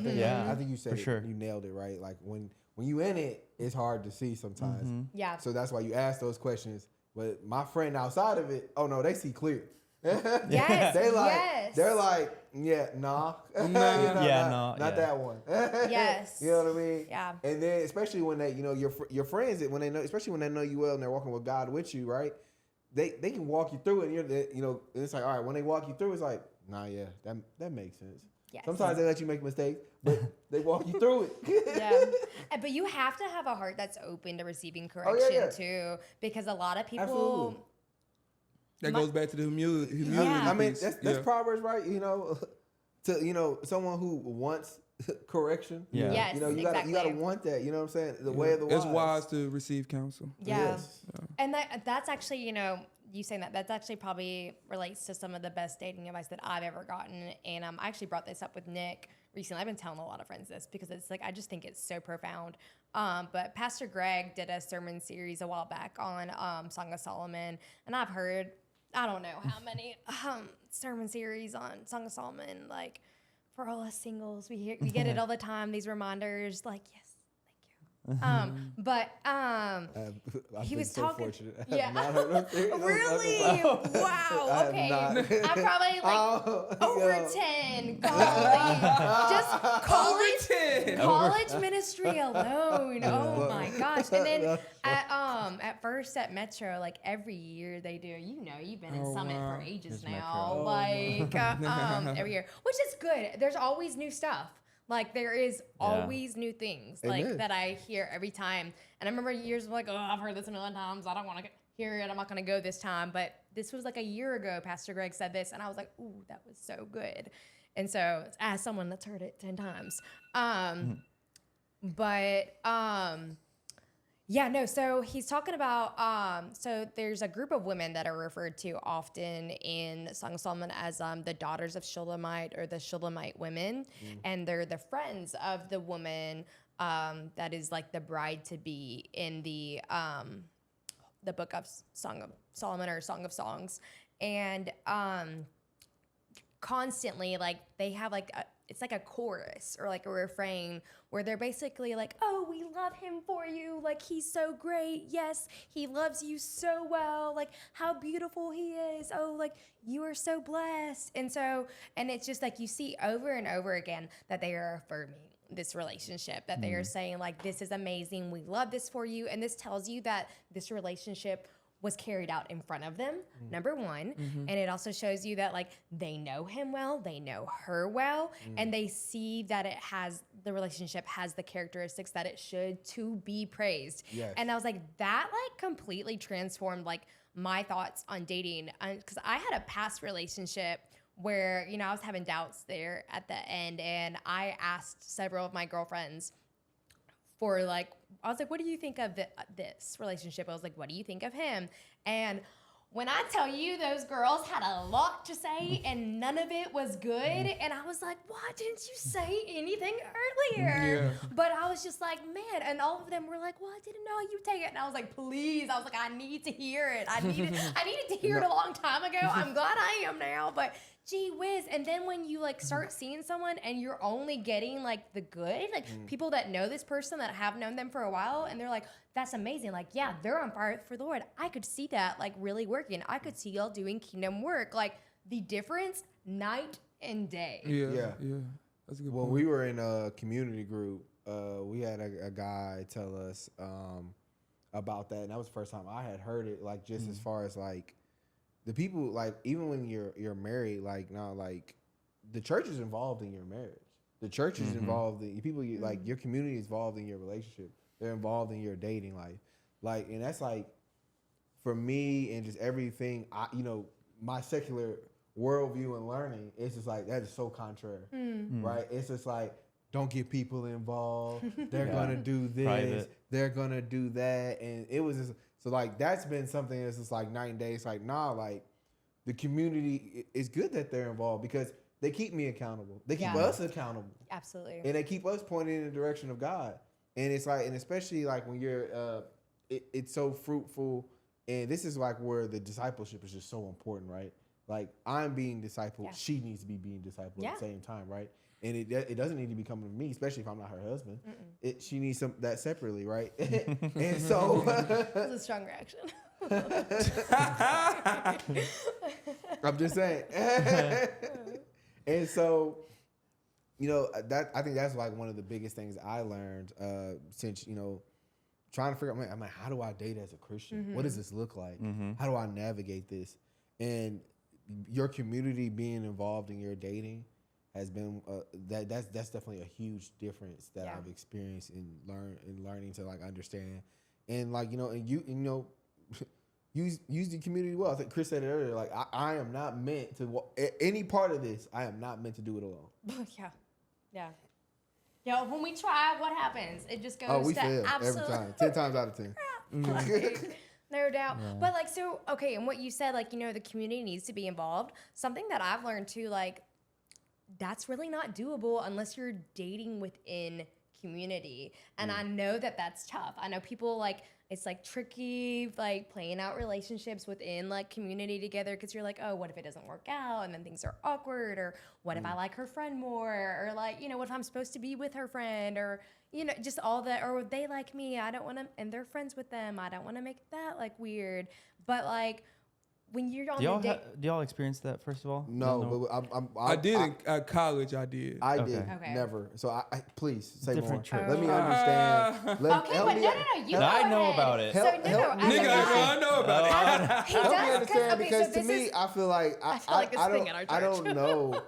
think you said for it, sure. you nailed it, right? Like when you in it, it's hard to see sometimes. Yeah. So that's why you ask those questions. But my friend outside of it, oh no, they see clear. Yes. They're like, yeah, nah. No. Not that one. Yes. You know what I mean? Yeah. And then especially when they, your friends, when they know, especially when they know you well and they're walking with God with you, right? They can walk you through it. And it's like, all right, when they walk you through, it's like, nah, yeah, that makes sense. Yes. Sometimes they let you make mistakes, but they walk you through it. Yeah. But you have to have a heart that's open to receiving correction too, because a lot of people. Absolutely. That goes back to the humility. Yeah. I mean, piece. that's Proverbs, right? To someone who wants correction. Yeah. Yes, you gotta exactly. want that. You know what I'm saying? The way of the wise. It's wise to receive counsel. Yeah. Yes. And that's actually, you saying that's actually probably relates to some of the best dating advice that I've ever gotten. And I actually brought this up with Nick recently. I've been telling a lot of friends this because it's like, I just think it's so profound. But Pastor Greg did a sermon series a while back on Song of Solomon. And I've heard, I don't know how many sermon series on Song of Solomon, like for all us singles, we get it all the time. These reminders, like, yes. But he was so talking. Fortunate. Yeah. Really? Wow. Wow. Okay. I'm probably like over 10. College ministry alone. Oh my gosh. And then at first at Metro, like every year they do. You've been in Summit for ages now. Every year, which is good. There's always new stuff. Like there is always new things that I hear every time. And I remember years of like, oh, I've heard this a million times. I don't want to hear it. I'm not going to go this time. But this was like a year ago, Pastor Greg said this. And I was like, ooh, that was so good. And so as someone that's heard it 10 times. So he's talking about, so there's a group of women that are referred to often in Song of Solomon as the daughters of Shulamite or the Shulamite women. And they're the friends of the woman that is like the bride to be in the book of Song of Solomon or Song of Songs. And constantly, like they have like it's like a chorus or like a refrain where they're basically like, oh, we love him for you. Like, he's so great. Yes, he loves you so well. Like, how beautiful he is. Oh, like, you are so blessed. And it's just like you see over and over again that they are affirming this relationship, that they are saying, like, this is amazing. We love this for you. And this tells you that this relationship was carried out in front of them, number one. And it also shows you that like they know him well, they know her well, and they see that the relationship has the characteristics that it should to be praised. Yes. And I was like, that like completely transformed like my thoughts on dating. Because I had a past relationship where, I was having doubts there at the end, and I asked several of my girlfriends for like, I was like, what do you think of this relationship? I was like, what do you think of him? And when I tell you those girls had a lot to say and none of it was good, and I was like, why didn't you say anything earlier? Yeah. But I was just like, man, and all of them were like, well, I didn't know you take it. And I was like, please. I was like, I need to hear it. I needed to hear it a long time ago. I'm glad I am now, but gee whiz. And then when you like start seeing someone and you're only getting like the good, like people that know this person that have known them for a while, and they're like, that's amazing. Like, yeah, they're on fire for the Lord. I could see that like really working. I could see y'all doing kingdom work. Like the difference night and day. Yeah. That's a good When point. we were in a community group, we had a guy tell us about that, and that was the first time I had heard it. Like, just as far as like the people, like even when you're married, like now, like the church is involved in your marriage. The church is involved in people. Like your community is involved in your relationship. They're involved in your dating life. Like, and that's like for me and just everything. My secular worldview and learning, it's just like that is so contrary, right? It's just like, don't get people involved. They're gonna do this. Private. They're gonna do that, and it was just, so like that's been something that's just like night and day. It's like, nah, like the community is good that they're involved because they keep me accountable. They keep us accountable, Absolutely. and they keep us pointing in the direction of God. And it's like, and especially like when you're, it's so fruitful, and this is like where the discipleship is just so important, right? Like I'm being discipled, she needs to be being discipled at the same time, right? And it doesn't need to be coming to me, especially if I'm not her husband. She needs that separately, right? And so That's a strong reaction. I'm just saying. And so, that I think that's like one of the biggest things I learned since trying to figure out, I'm like, how do I date as a Christian? What does this look like? How do I navigate this? And your community being involved in your dating has been that's definitely a huge difference that I've experienced in learning to like understand, and like and use the community well. I think Chris said it earlier. Like I am not meant to any part of this. I am not meant to do it alone. Yeah. When we try, what happens? It just goes We to fail absolute every time, 10 times out of 10. Like, no doubt. But like, so, okay. And what you said, like, the community needs to be involved. Something that I've learned too, like, that's really not doable unless you're dating within community. And I know that that's tough. I know people like, it's like tricky, like playing out relationships within like community together. Cause you're like, oh, what if it doesn't work out? And then things are awkward, or what if I like her friend more? Or like, what if I'm supposed to be with her friend, or, just all that, or they like me, I don't want to, and they're friends with them. I don't want to make that like weird. But like, when you're on the date, do y'all experience that first of all? No, but I did in college. I did. I Okay. did Okay. never. So I please say Different more. church. Let me understand. okay, but no, you go I know ahead. about it. So Help no, me. as a Nigga, guy- I know about it. He Help me does, understand okay, because so to this me, is, I feel like I feel like it's a thing in our I don't church. know.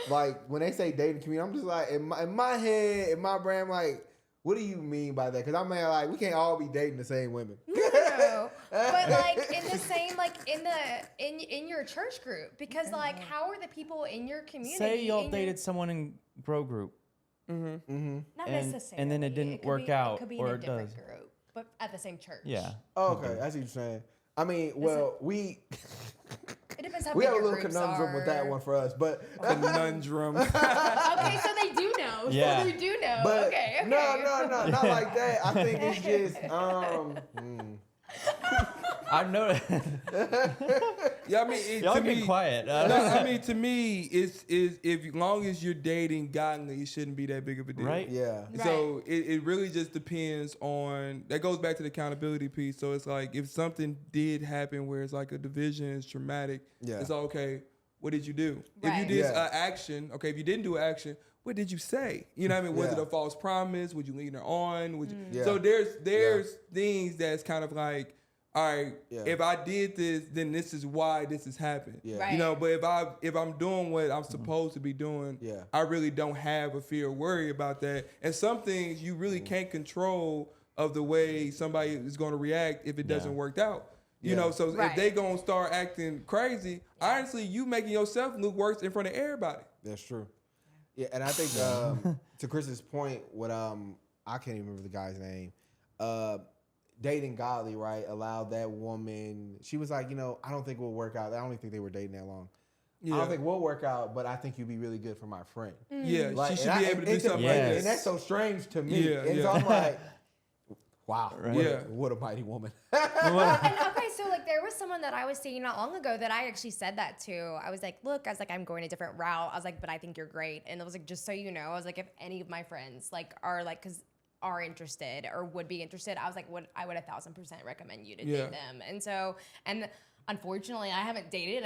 Like when they say dating community, I'm just like in my head, in my brain, I'm like, what do you mean by that? Because I'm like, we can't all be dating the same women. no, but like in the same, like in your church group, because like how are the people in your community? Say y'all in dated someone in grow group. not and necessarily, then it didn't could work be, out, it could be or in a it different does. group, but at the same church. Yeah. Oh, okay, I see what you're saying. I mean, well, we It depends how we big have a your little groups conundrum with that are. one for us, but Conundrum. Okay, so they do know. Yeah. So they do know. but Okay. no, not like that. I think it's just I've noticed. Yeah, I mean, Y'all to get me, quiet. no, I mean, to me, it's if long as you're dating godly, it shouldn't be that big of a deal. Right? yeah. So it really just depends on, that goes back to the accountability piece. So it's like, if something did happen where it's like a division, it's traumatic, it's like, okay, what did you do? If you Right. did an action, okay, if you didn't do an action, what did you say? You know what I mean? Was it Yeah. a false promise? Would you lead her on? Would you? Yeah. So there's things that's kind of like, all right, Yeah. if I did this, then this is why this has happened. Yeah. Right. You know, but if I'm doing what I'm supposed to be doing, Yeah. I really don't have a fear or worry about that. And some things you really can't control of the way somebody is going to react if it doesn't work out. You know, so if they gonna start acting crazy, honestly, you making yourself look worse in front of everybody. That's true. Yeah, and I think to Chris's point, what I can't even remember the guy's name. Dating godly, right? Allowed that woman. She was like, I don't think we'll work out. I don't even think they were dating that long. Yeah. I don't think we'll work out, but I think you'd be really good for my friend. Yeah, Like, she should and be I- able to do and something Yes. like And this. that's so strange to me. Yeah, and so yeah. I'm like, wow, Right. what, Yeah. what a mighty woman. And okay, so like there was someone that I was seeing not long ago that I actually said that to. I was like, look, I was like, I'm going a different route. I was like, but I think you're great. And it was like, just so you know, I was like, if any of my friends like are like, are interested or would be interested, I was like, I would 1,000% recommend you to date them. And so, and unfortunately, I haven't dated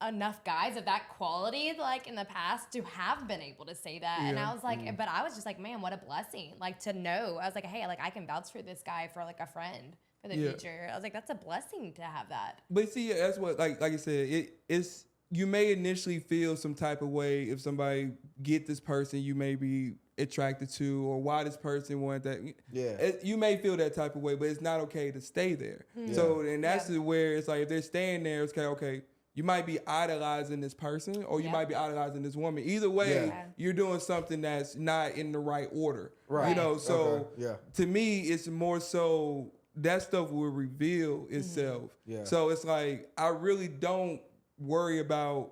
enough guys of that quality like in the past to have been able to say that. And I was like, but I was just like, man, what a blessing. Like to know, I was like, hey, like I can vouch for this guy for like a friend for the future. I was like, that's a blessing to have that. But see, that's what, like I said, it's, you may initially feel some type of way if somebody get this person you may be attracted to, or why this person wanted that. Yeah. You may feel that type of way, but it's not okay to stay there. So, and that's where it's like, if they're staying there, it's okay, you might be idolizing this person, or you might be idolizing this woman. Either way, you're doing something that's not in the right order. Right. You know, so to me, it's more so that stuff will reveal itself. Yeah. So it's like, I really don't worry about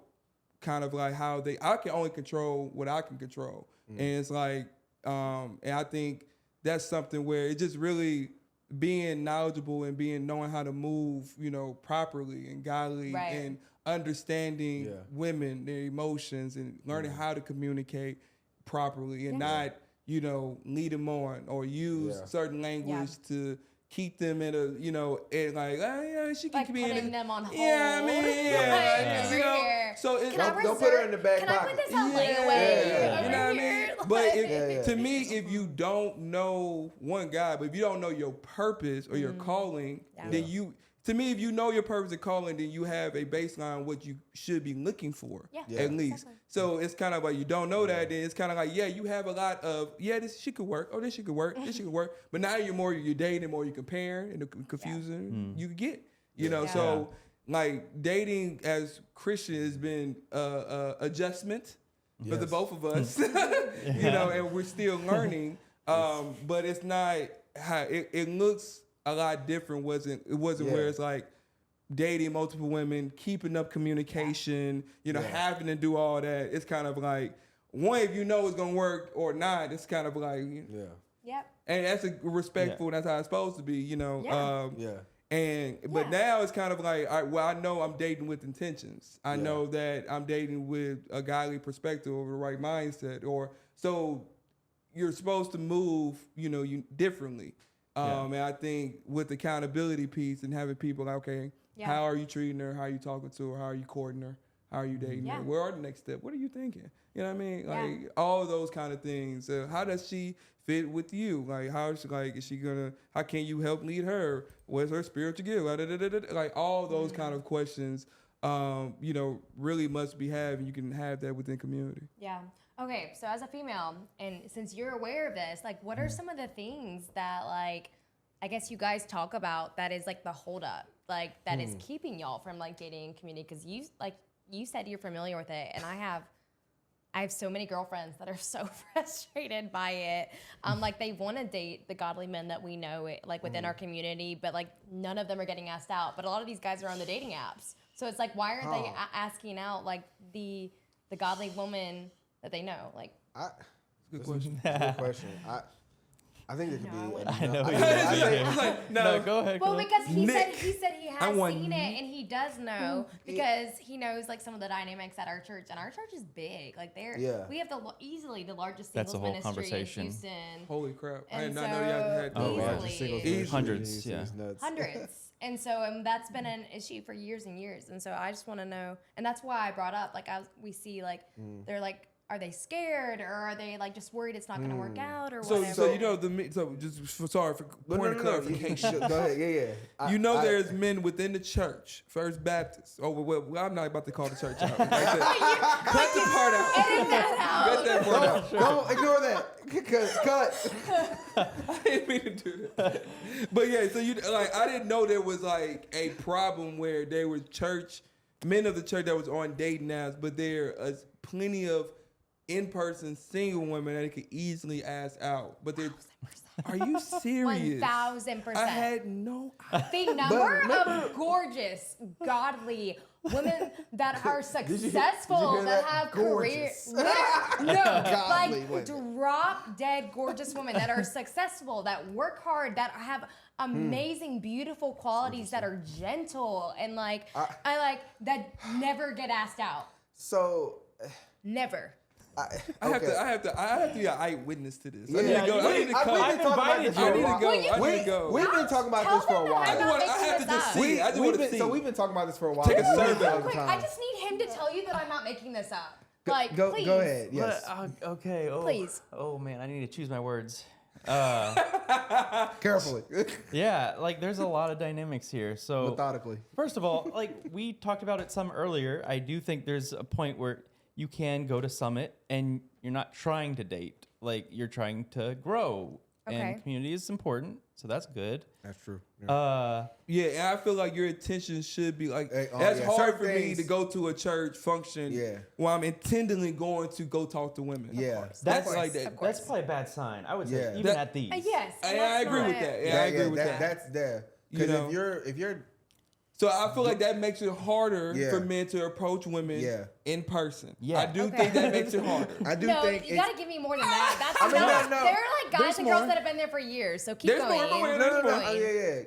kind of like how I can only control what I can control. And it's like, and I think that's something where it's just really being knowledgeable and knowing how to move, you know, properly and godly and understanding women, their emotions, and learning how to communicate properly and not, you know, lead them on or use certain language to keep them in a, you know, and like, oh, yeah, she can like be putting them on hold. Yeah, I mean, you know, so don't put her in the back pocket. Can I put this on layaway? You know what I mean? But to me, if you don't know one guy, but if you don't know your purpose or your calling, then you, to me, if you know your purpose and calling, then you have a baseline what you should be looking for, at least. Exactly. So it's kind of like, you don't know that, then it's kind of like, you have a lot of, this she could work, this she could work, this she could work. But now you're dating, the more you comparing and the confusing you get, you know. So like dating as Christian has been adjustment for the both of us, you know, and we're still learning. But it's not how it looks a lot different. It wasn't where it's like dating multiple women, keeping up communication, you know, having to do all that. It's kind of like, one, if you know it's gonna work or not, it's kind of like, and that's a respectful. That's how it's supposed to be, you know. But now it's kind of like, all right, well, I know I'm dating with intentions. I know that I'm dating with a godly perspective or the right mindset, or so you're supposed to move, you know, differently. And I think with the accountability piece and having people like, okay, how are you treating her? How are you talking to her? How are you courting her? How are you dating her? Where are the next steps? What are you thinking? You know what I mean? Like all those kind of things. How does she fit with you? Like is she gonna? How can you help lead her? What's her spiritual gift? Like all those kind of questions, you know, really must be had, and you can have that within community. Yeah. Okay, so as a female, and since you're aware of this, like, what are some of the things that, like, I guess you guys talk about that is, like, the holdup, like, that is keeping y'all from, like, dating community? Because you said you're familiar with it, and I have so many girlfriends that are so frustrated by it. Like, they want to date the godly men that we know, like, within our community, but, like, none of them are getting asked out. But a lot of these guys are on the dating apps. So it's like, why aren't they asking out, like, the godly woman that they know? Like, Good question. Good question. I think it could be. I know. No, go ahead. well, because he said he I has want seen it and he does know because he knows like some of the dynamics at our church, and our church is big. Like we have easily the largest That's singles a whole ministry conversation. in Houston. Holy crap! I And did not know you had. easily. Hundreds, Hundreds. And so that's been an issue for years and years. And so I just want to know, and that's why I brought up, like, we see, like, they're like, are they scared, or are they like just worried it's not going to work out, or whatever? So you know sorry for point of clarification. Go ahead. You know, there's men within the church, First Baptist. Oh well, I'm not about to call the church out. Cut the part out. Edit that out. Cut that part out. Don't ignore that. Cut. I didn't mean to do that. But yeah, so I didn't know there was like a problem where there was men of the church that was on dating apps, but there is plenty of in-person single women that could easily ask out. But are you serious? 1,000%. I had no idea. The number of gorgeous, godly women that are successful, that have careers. Drop dead gorgeous women that are successful, that work hard, that have amazing, beautiful qualities that are gentle and like I like that never get asked out. So Never. I have to be an eyewitness to this. Yeah, I need to go. I need to come. I've been talking about this for a while. I need to go. We've been talking about this for a while. I have to just see. I just want to see. So we've been talking about this for a while. Take a survey. Real quick, I just need him to tell you that I'm not making this up. Like, Go please. ahead. Yes. But, okay. Oh, Please. Oh man, I need to choose my words. Carefully. Yeah, like there's a lot of dynamics here. So Methodically. first of all, like we talked about it some earlier, I do think there's a point where you can go to Summit and you're not trying to date. Like you're trying to grow. Okay. And community is important. So that's good. That's true. Yeah, and I feel like your intention should be like Hey, that's hard certain for me things- to go to a church function where I'm intentionally going to go talk to women. Yeah. That's like that. Of course. That's probably a bad sign. I would say Yeah. even That- at these. Yes. I that's agree with not that. it. Yeah, I agree with that. That's there. You Because know? if you're So I feel like that makes it harder Yeah. for men to approach women Yeah. in person. Yeah. I do Okay. think that makes it harder. I do No, think you it's, gotta give me more than that. That's I mean, enough. no. There are like guys There's and girls more. that have been there for years. So keep There's going. more, Keep no. going. Oh, yeah.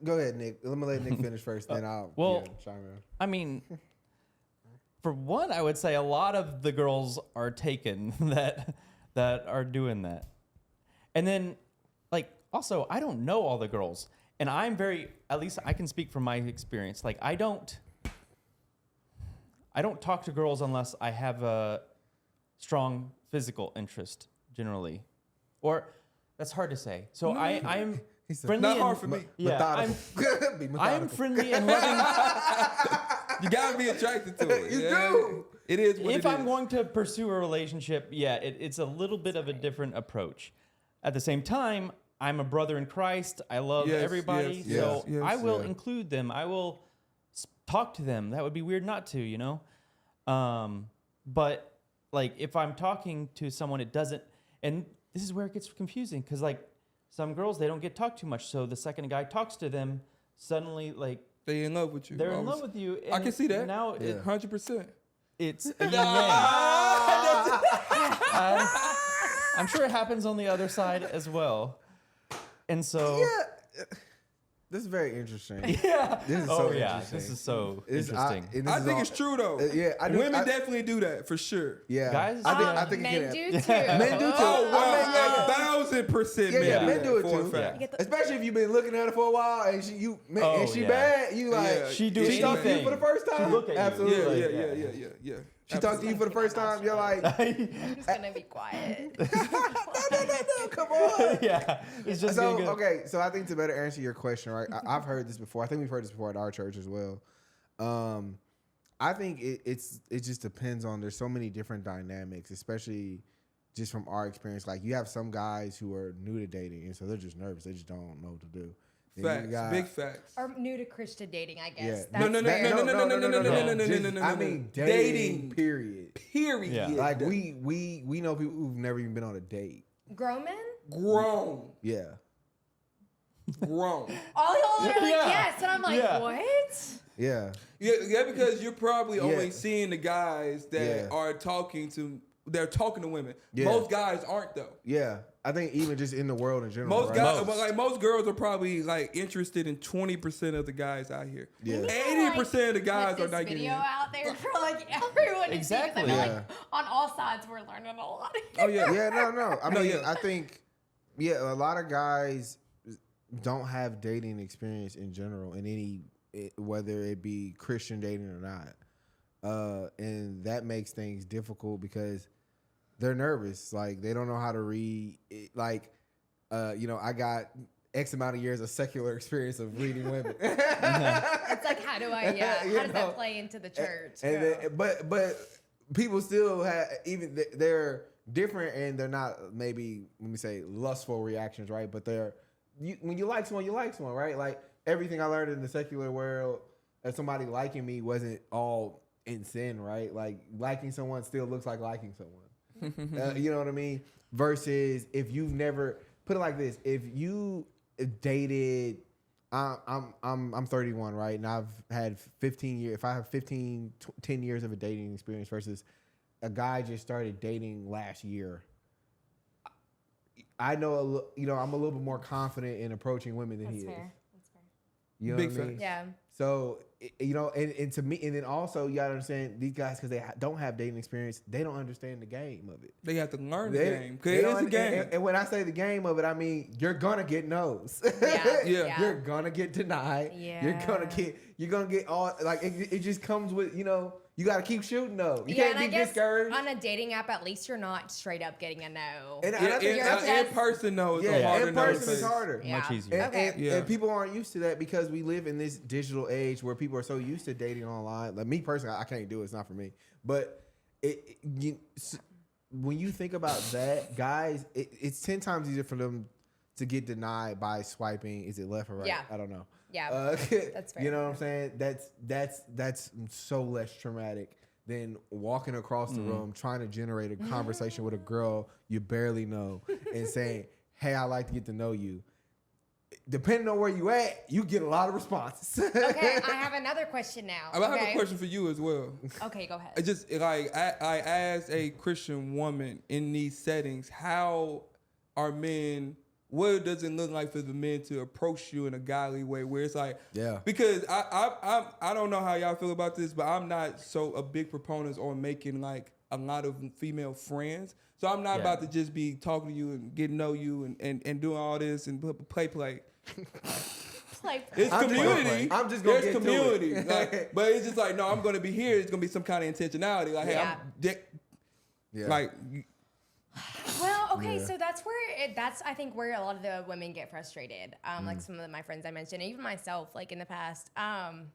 Go ahead, Nick. Let me let Nick finish first, then I'll chime in. I mean, for one, I would say a lot of the girls are taken that are doing that. And then, like, also, I don't know all the girls. And I'm very, at least I can speak from my experience. Like, I don't talk to girls unless I have a strong physical interest, generally. Or, that's hard to say. So I'm friendly. Not and- hard for me. Yeah, I'm Be I'm methodical. friendly and loving. You gotta be attracted to it. You yeah? do. It is what If it I'm is. going to pursue a relationship, yeah, it's a little bit of a different approach. At the same time, I'm a brother in Christ. I love Yes, everybody, yes, so yes, I will yeah. include them. I will talk to them. That would be weird not to, you know. But like if I'm talking to someone, it doesn't. And this is where it gets confusing because like some girls they don't get talked too much. So the second a guy talks to them, suddenly like They in love with you. they're in love with you. I and can see that. now. Yeah. 100%. It's a yin yang. I'm sure it happens on the other side as well. And so, This is very interesting. yeah. This is Oh, so yeah. interesting. This is so It's- interesting. and this I is think all- it's true though. Yeah, I do. Women I- definitely do that for sure. Yeah, Guys? I think Men it do can. too. Men do too. Oh wow, I mean, 1,000% Yeah, men. men do it for a too. fact. You get the- Especially if you've been looking at her for a while and she yeah. bad, you like Yeah. She do she talk to you anything. for the first time. She look at you. Absolutely. Yeah. She talked to you for the first time. You're like, no, I'm just gonna be quiet. come on. Yeah. It's just So getting good. okay, so I think to better answer your question, right? I've heard this before. I think we've heard this before at our church as well. I think it just depends on. There's so many different dynamics, especially just from our experience. Like you have some guys who are new to dating, and so they're just nervous. They just don't know what to do. Then you Facts, got- big facts. Or new to Christian dating, I Yeah. guess. No, no, no, fair. no, no, no, no, no, no, no, no, no, no, Just- no, no, I no. mean, Dating. dating. Period. Period. Yeah. Like we know people who've never even been on a date. Grown men? grown, Yeah. grown. All y'all are like, Yeah. yes. And I'm like, Yeah. what? Yeah. Yeah, because you're probably only Yeah. seeing the guys that Yeah. are talking to. They're talking to women. Yeah. Most guys aren't though. Yeah. I think even just in the world in general. Most right? guys, but like most girls are probably like interested in 20% of the guys out here. Yeah. 80% of the guys Put are not this getting video in. out there for like everyone to Exactly. see. 'Cause I feel Yeah. like on all sides we're learning a lot. Oh yeah. Yeah, no. I No, mean, yeah. I think, a lot of guys don't have dating experience in general, in whether it be Christian dating or not, and that makes things difficult because they're nervous. Like they don't know how to read. I got X amount of years of secular experience of reading women. It's like, how do I, You how does know, that play into the church? And girl? then, but people still have they're different, and they're not maybe let me say lustful reactions, right? But when you like someone, right? Like everything I learned in the secular world, that somebody liking me wasn't all in sin, right? Like liking someone still looks like liking someone. You know what I mean? Versus if you've never put it like this, if you dated. I'm 31, right? And I've had 15 years. If I have 10 years of a dating experience versus a guy just started dating last year, I know, I'm a little bit more confident in approaching women than That's he is. fair. That's fair. You know Big what I mean? facts. Yeah. So, and to me, and then also you gotta understand these guys, because they don't have dating experience, they don't understand the game of it. They have to learn the They- game. they Because it's a don't- game. And when I say the game of it, I mean you're gonna get no's. Yeah. Yeah. You're gonna get denied. Yeah. You're gonna get all like it just comes with you gotta keep shooting though. You Yeah, can't and I be guess discouraged. on a dating app, at least you're not straight up getting a no. And I Yeah, think you're that's- just- in person, though, it's a yeah, harder in no to person is face. harder. Yeah. Much easier. Okay. And people aren't used to that because we live in this digital age where people are so used to dating online. Like me personally, I can't do it. It's not for me. But when you think about that, guys, it's 10 times easier for them to get denied by swiping. Is it left or right? Yeah. I don't know. Yeah. That's fair. You know what I'm saying? That's so less traumatic than walking across the room trying to generate a conversation with a girl you barely know and saying, "Hey, I'd like to get to know you." Depending on where you at, you get a lot of responses. Okay, I have another question now. I have a question for you as well. Okay, go ahead. I just like I as a Christian woman in these settings, how are men? What does it look like for the men to approach you in a godly way, where it's like, Yeah. Because I don't know how y'all feel about this, but I'm not so a big proponent on making like a lot of female friends. So I'm not about to just be talking to you and getting to know you and doing all this and play. Like, It's I'm just community. gonna- I'm just gonna There's get to community. it. Like, but it's just like, no, I'm gonna be here. It's gonna be some kind of intentionality. Like, hey, Yeah. Yeah. like, well, okay, so that's I think where a lot of the women get frustrated. Like some of my friends I mentioned, even myself, like in the past. I'm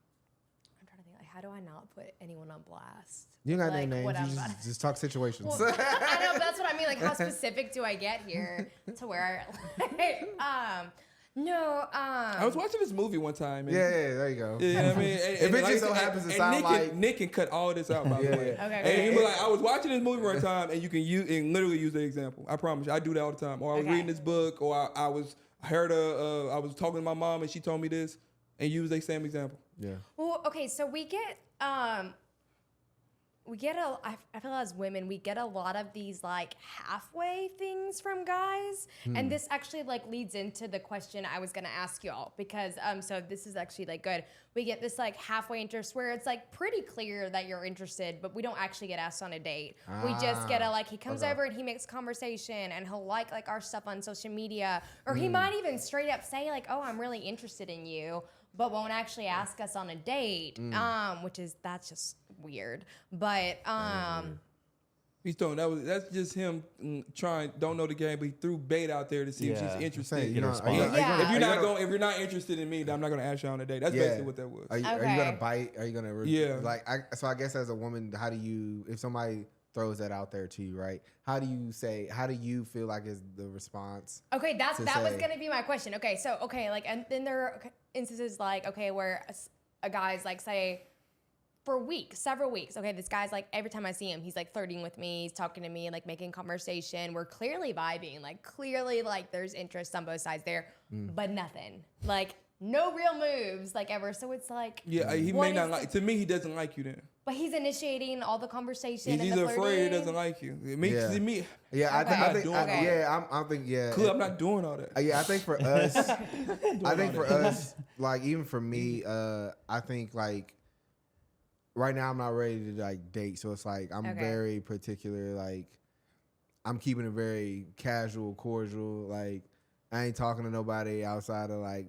trying to think, like, how do I not put anyone on blast? you got Like, names. what You I'm- just talk situations. Well, I know, but that's what I mean. Like, how specific do I get here to where, like, no, I was watching this movie one time. And, yeah, there you go. Yeah, you know what I mean? If it just so happens to sound like- Nick can cut all this out, by the Yeah, way. yeah. Okay, And he okay. was like, I was watching this movie one time, and you can use and literally use the example. I promise you, I do that all the time. Or I was Okay. reading this book, or I was talking to my mom, and she told me this, and use the same example. Yeah. Well, okay, so we get I feel as women, we get a lot of these like halfway things from guys. And this actually like leads into the question I was gonna ask y'all because so this is actually like good. We get this like halfway interest where it's like pretty clear that you're interested, but we don't actually get asked on a date. We just get a like he comes over and he makes conversation and he'll like our stuff on social media. Or he might even straight up say like, "Oh, I'm really interested in you," but won't actually ask us on a date, that's just weird. But He's throwing that's just him don't know the game, but he threw bait out there to see if Yeah. she's interested. Saying, Get a are response. you Yeah. If you're not interested in me, then I'm not gonna ask you on a date. That's basically what that was. Are you Okay. gonna bite? Are you gonna Yeah. Like so I guess as a woman, how do you if somebody throws that out there to you, right? How do you feel like is the response? okay, that was say- gonna be my question. Okay, so like, and then there are instances like where a guy's like say for weeks, several weeks. Okay, this guy's like every time I see him, he's like flirting with me, he's talking to me, like making conversation. We're clearly vibing, like clearly like there's interest on both sides there, but nothing, like no real moves, like ever. So it's like Yeah, he what may not is like. To me, he doesn't like you then. but he's initiating all the conversation. He's and either the afraid he flirting. doesn't like you. Me, Yeah. see me. Yeah, Okay. I think Okay. yeah, I'm thinking yeah. Cool, I'm not doing all that. Yeah, I think for us, like even for me, I think like right now I'm not ready to like date, so it's like I'm Okay. very particular. Like I'm keeping it very casual, cordial. Like I ain't talking to nobody outside of like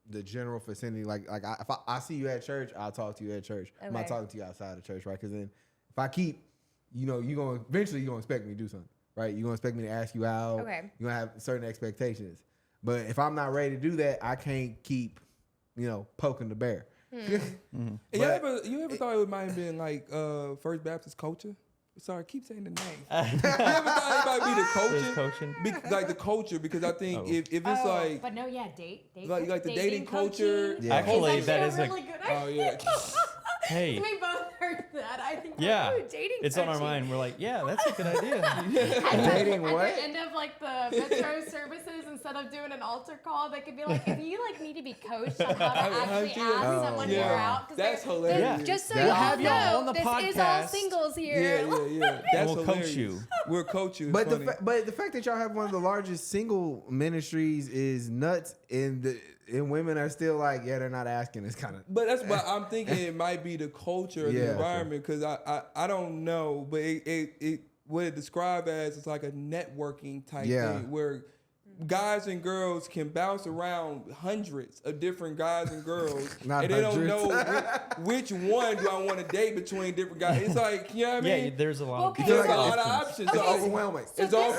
the general vicinity. Like if I see you at church, I'll talk to you at church. I'm not Okay. talking to you outside of church, right? Because then if I keep, you gonna eventually you're gonna expect me to do something, right? You're gonna expect me to ask you out. Okay. You're gonna have certain expectations. But if I'm not ready to do that, I can't keep, poking the bear. And But- you ever thought it might have been like First Baptist culture? Sorry, I keep saying the name. You ever thought it might be the There's culture? coaching. Like the culture, because I think Oh. if it's Oh, like but no, yeah, date like the dating culture. coaching Yeah. Actually, is that actually is a a really good Oh, idea. yeah. Hey. We both heard that. I think Yeah. Like, ooh, dating It's on our coaching. mind. We're like, yeah, that's a good idea. Dating what? At the end of like the Metro services, instead of doing an altar call, they could be like, if you like need to be coached on how to actually ask someone yeah. you're out. 'Cause That's they're- hilarious. Just so We'll y'all have y'all know, on the this is all podcast. singles here. Yeah. That's We'll hilarious. coach you. We'll coach you. It's But funny. but the fact that y'all have one of the largest single ministries is nuts, and women are still like, yeah, they're not asking. It's kind of. But that's why I'm thinking it might be the culture, of Yeah, the environment, because I don't know, but it what it described as is like a networking type thing where guys and girls can bounce around hundreds of different guys and girls, Not and they don't know hundreds. which one do I want to date between different guys. It's like, you know what I mean? Yeah, there's a lot Okay. of There's a different lot of options. options. It's So overwhelming. it's all.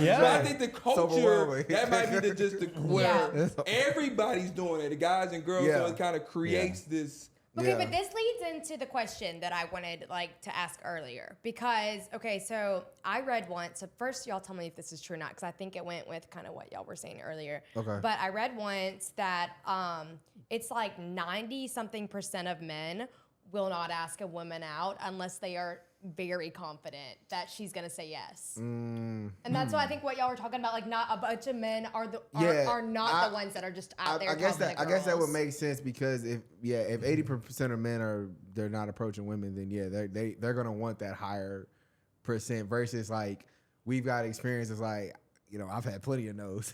Yeah. So I think the culture overwhelming. that might be just the where Yeah. everybody's doing it, the guys and girls. Yeah. So it kind of creates this. Okay, Yeah. but this leads into the question that I wanted like to ask earlier because so I read once. So first, y'all tell me if this is true or not because I think it went with kind of what y'all were saying earlier. Okay. But I read once that it's like 90-something% of men will not ask a woman out unless they are very confident that she's gonna say yes. And that's why I think what y'all were talking about, like not a bunch of men are not the ones that are just out there. I guess talking that to I guess that would girls. make sense because if 80% of men they're not approaching women, then they're gonna want that higher percent versus like we've got experiences like. I've had plenty of no's.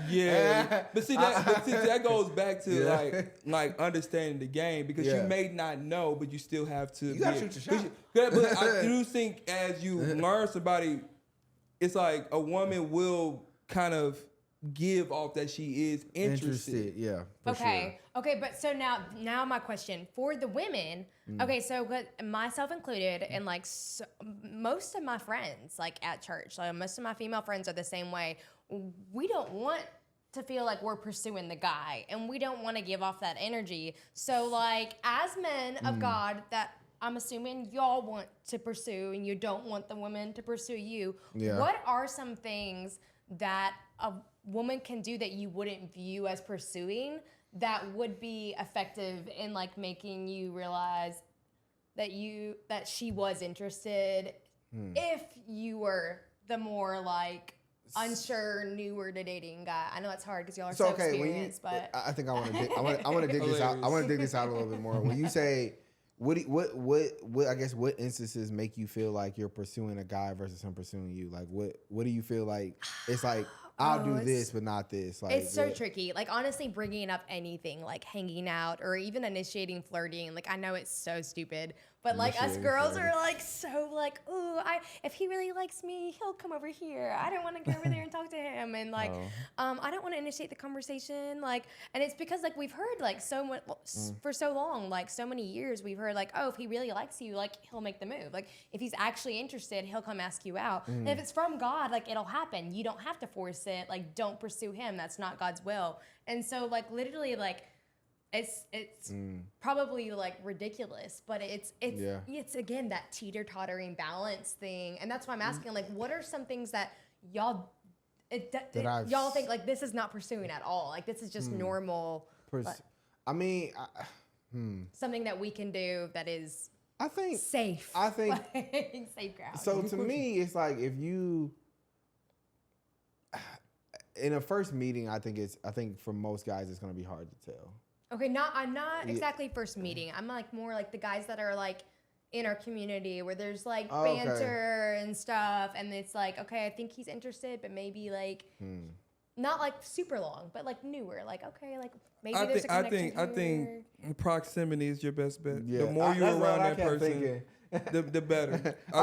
Yeah, but see that goes back to like understanding the game because you may not know, but you still have to. You gotta shoot your shot. But I do think as you learn somebody, it's like a woman will kind of give off that she is interested. Yeah. for Okay, but so now my question for the women. Okay, so myself included, and like most of my friends, like at church, like most of my female friends are the same way. We don't want to feel like we're pursuing the guy, and we don't want to give off that energy. So, like as men of God, that I'm assuming y'all want to pursue, and you don't want the women to pursue you. Yeah. What are some things that a woman can do that you wouldn't view as pursuing that would be effective in like making you realize that she was interested if you were the more like unsure, newer to dating guy? I know it's hard because y'all are so experienced, but I think I want to dig this out. I want to dig this out a little bit more. When you say what I guess what instances make you feel like you're pursuing a guy versus him pursuing you? Like what do you feel like it's like I'll do this but not this? Like it's so tricky. Like honestly, bringing up anything like hanging out or even initiating flirting. Like I know it's so stupid, but like us Initiating girls flirting. are like so like, ooh, if he really likes me, he'll come over here. I don't want to go over there and talk to him, and like, I don't want to initiate the conversation. Like, and it's because like we've heard like so much for so long, like so many years, we've heard like, oh, if he really likes you, like he'll make the move. Like if he's actually interested, he'll come ask you out. And if it's from God, like it'll happen. You don't have to force it. Like don't pursue him. That's not God's will. And so like literally like. It's probably like ridiculous, but it's again that teeter-tottering balance thing, and that's why I'm asking like, what are some things that y'all think like this is not pursuing at all? Like this is just normal. I mean, something that we can do that is I think safe. I think like, safe ground. so. To me, it's like if you in a first meeting, I think for most guys it's gonna be hard to tell. Okay, I'm not exactly first meeting. I'm like more like the guys that are like in our community where there's like banter and stuff, and it's like, okay, I think he's interested, but maybe like not like super long, but like newer. Like okay, like maybe there's a connection I think proximity is your best bet. Yeah. The more you're That's what around I that kept person, thinking. the better. I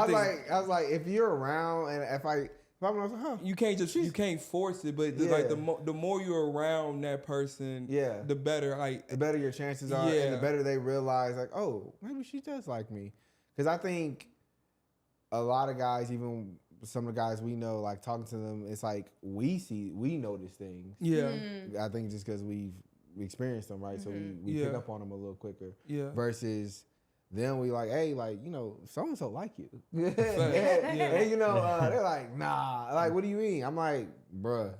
was like, if you're around, and if I'm like, you can't force it, but like the more you're around that person, the better. Like the better your chances are, and the better they realize, like, oh, maybe she does like me. Because I think a lot of guys, even some of the guys we know, like talking to them, it's like we notice things. Yeah, I think just because we experienced them, right? So we pick up on them a little quicker. Yeah, versus. Then we like, hey, like, so and so like you. And they're like, nah. Like, what do you mean? I'm like, bruh,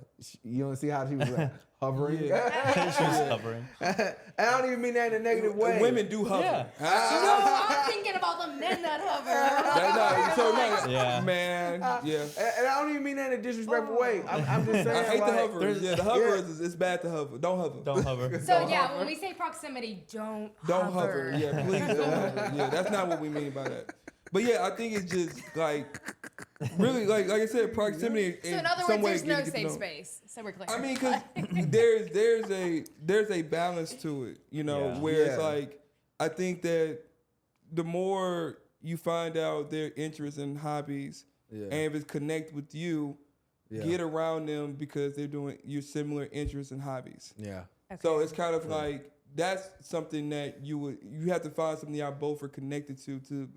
You don't see how she was like, hovering. She was hovering. I don't even mean that in a negative way. Women do hover. Yeah. I'm thinking about the men that hover. Yeah. Man, yeah. And I don't even mean that in a disrespectful way. I'm just saying. I hate like, the hover. Yeah, the hover is it's bad to hover. Don't hover. Don't hover. So yeah, when we say proximity, don't Hover. Yeah, please don't hover. Yeah, that's not what we mean by that. But yeah, I think it's just like really like I said, proximity. So in other words, there's no safe space. So we're clear. I mean, because there's a balance to it, you know, Yeah. where it's like I think that the more you find out their interests and hobbies, and if it's connect with you, get around them because they're doing your similar interests and hobbies. Yeah. Okay. So it's kind of like that's something that you have to find something y'all both are connected to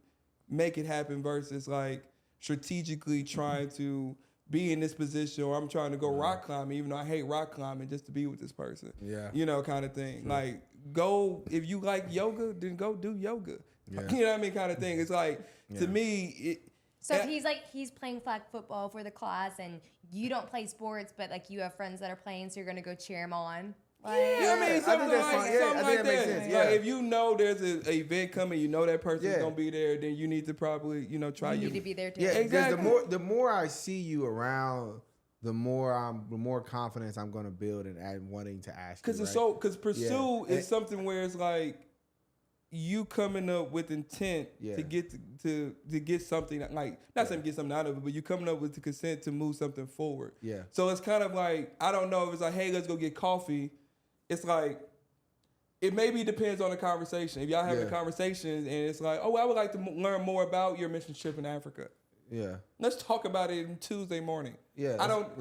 make it happen versus like strategically trying to be in this position or I'm trying to go rock climbing even though I hate rock climbing just to be with this person. Yeah. You know, kind of thing. Like go if you like yoga, then go do yoga. Yeah. You know what I mean? Kind of thing. It's like to me So if he's playing flag football for the class and you don't play sports, but like you have friends that are playing, so you're gonna go cheer him on. Like, yeah, I mean, I think something that's like, fine. Yeah, something I think like that makes that. sense. Like Yeah. if you know there's an event coming, you know that person's Yeah. gonna be there, then you need to probably, try you need to be there too. Yeah, because Exactly. the more I see you around, the more confidence I'm gonna build and wanting to ask. Because you, it's right? because pursue Yeah. is something where it's like you coming up with intent Yeah. to get to get something like not saying get something out of it, but you coming up with the consent to move something forward. Yeah. So it's kind of like I don't know if it's like hey let's go get coffee. It's like it maybe depends on the conversation. If y'all having a conversation and it's like oh I would like to learn more about your mission trip in Africa. Yeah. Let's talk about it on Tuesday morning. Yeah. I don't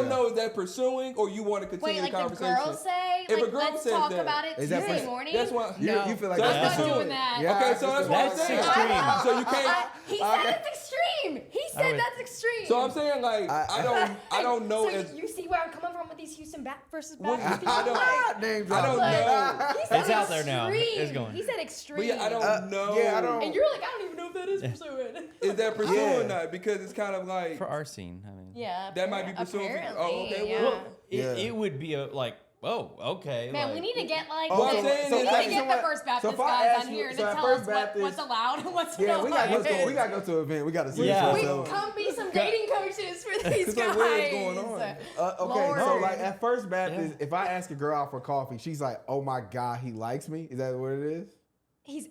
know if that's pursuing or you want to continue Wait, like the the conversation. girls say, If a like girl let's says talk that, about it is that Tuesday pers- morning. That's why You feel like So I'm that's not pursuing. doing that. Yeah, Okay, so that's what I'm That's saying. extreme. So you can't. He said it's extreme. He said that's extreme. So I'm saying like I don't know So as you see where I'm coming from with these Houston versus Well, Baptist I people? don't- Like, Name I don't dropping. know. he said It's out there now. extreme. It's going. He said extreme. But yeah, I don't know. Yeah, I don't. And you're like, I don't even know if that is pursuing. Is that pursuing Yeah. or not? Because it's kind of like For our scene, I mean. Yeah. That might be pursuing for- Apparently, oh, okay, yeah. well, It would be okay. Man, like, we need to get like What I'm the, saying we is, need like, to get the First Baptist if I guys ask on you- here to so at tell First us Baptist- what's allowed and what's Yeah, not. we gotta go to an event. We gotta see Yeah. this We ourselves. come be some dating coaches for these It's guys. like, what is going on? Okay, Lord. so like at First Baptist, if I ask a girl out for coffee, she's like, "Oh my God, he likes me." Is that what it is? He's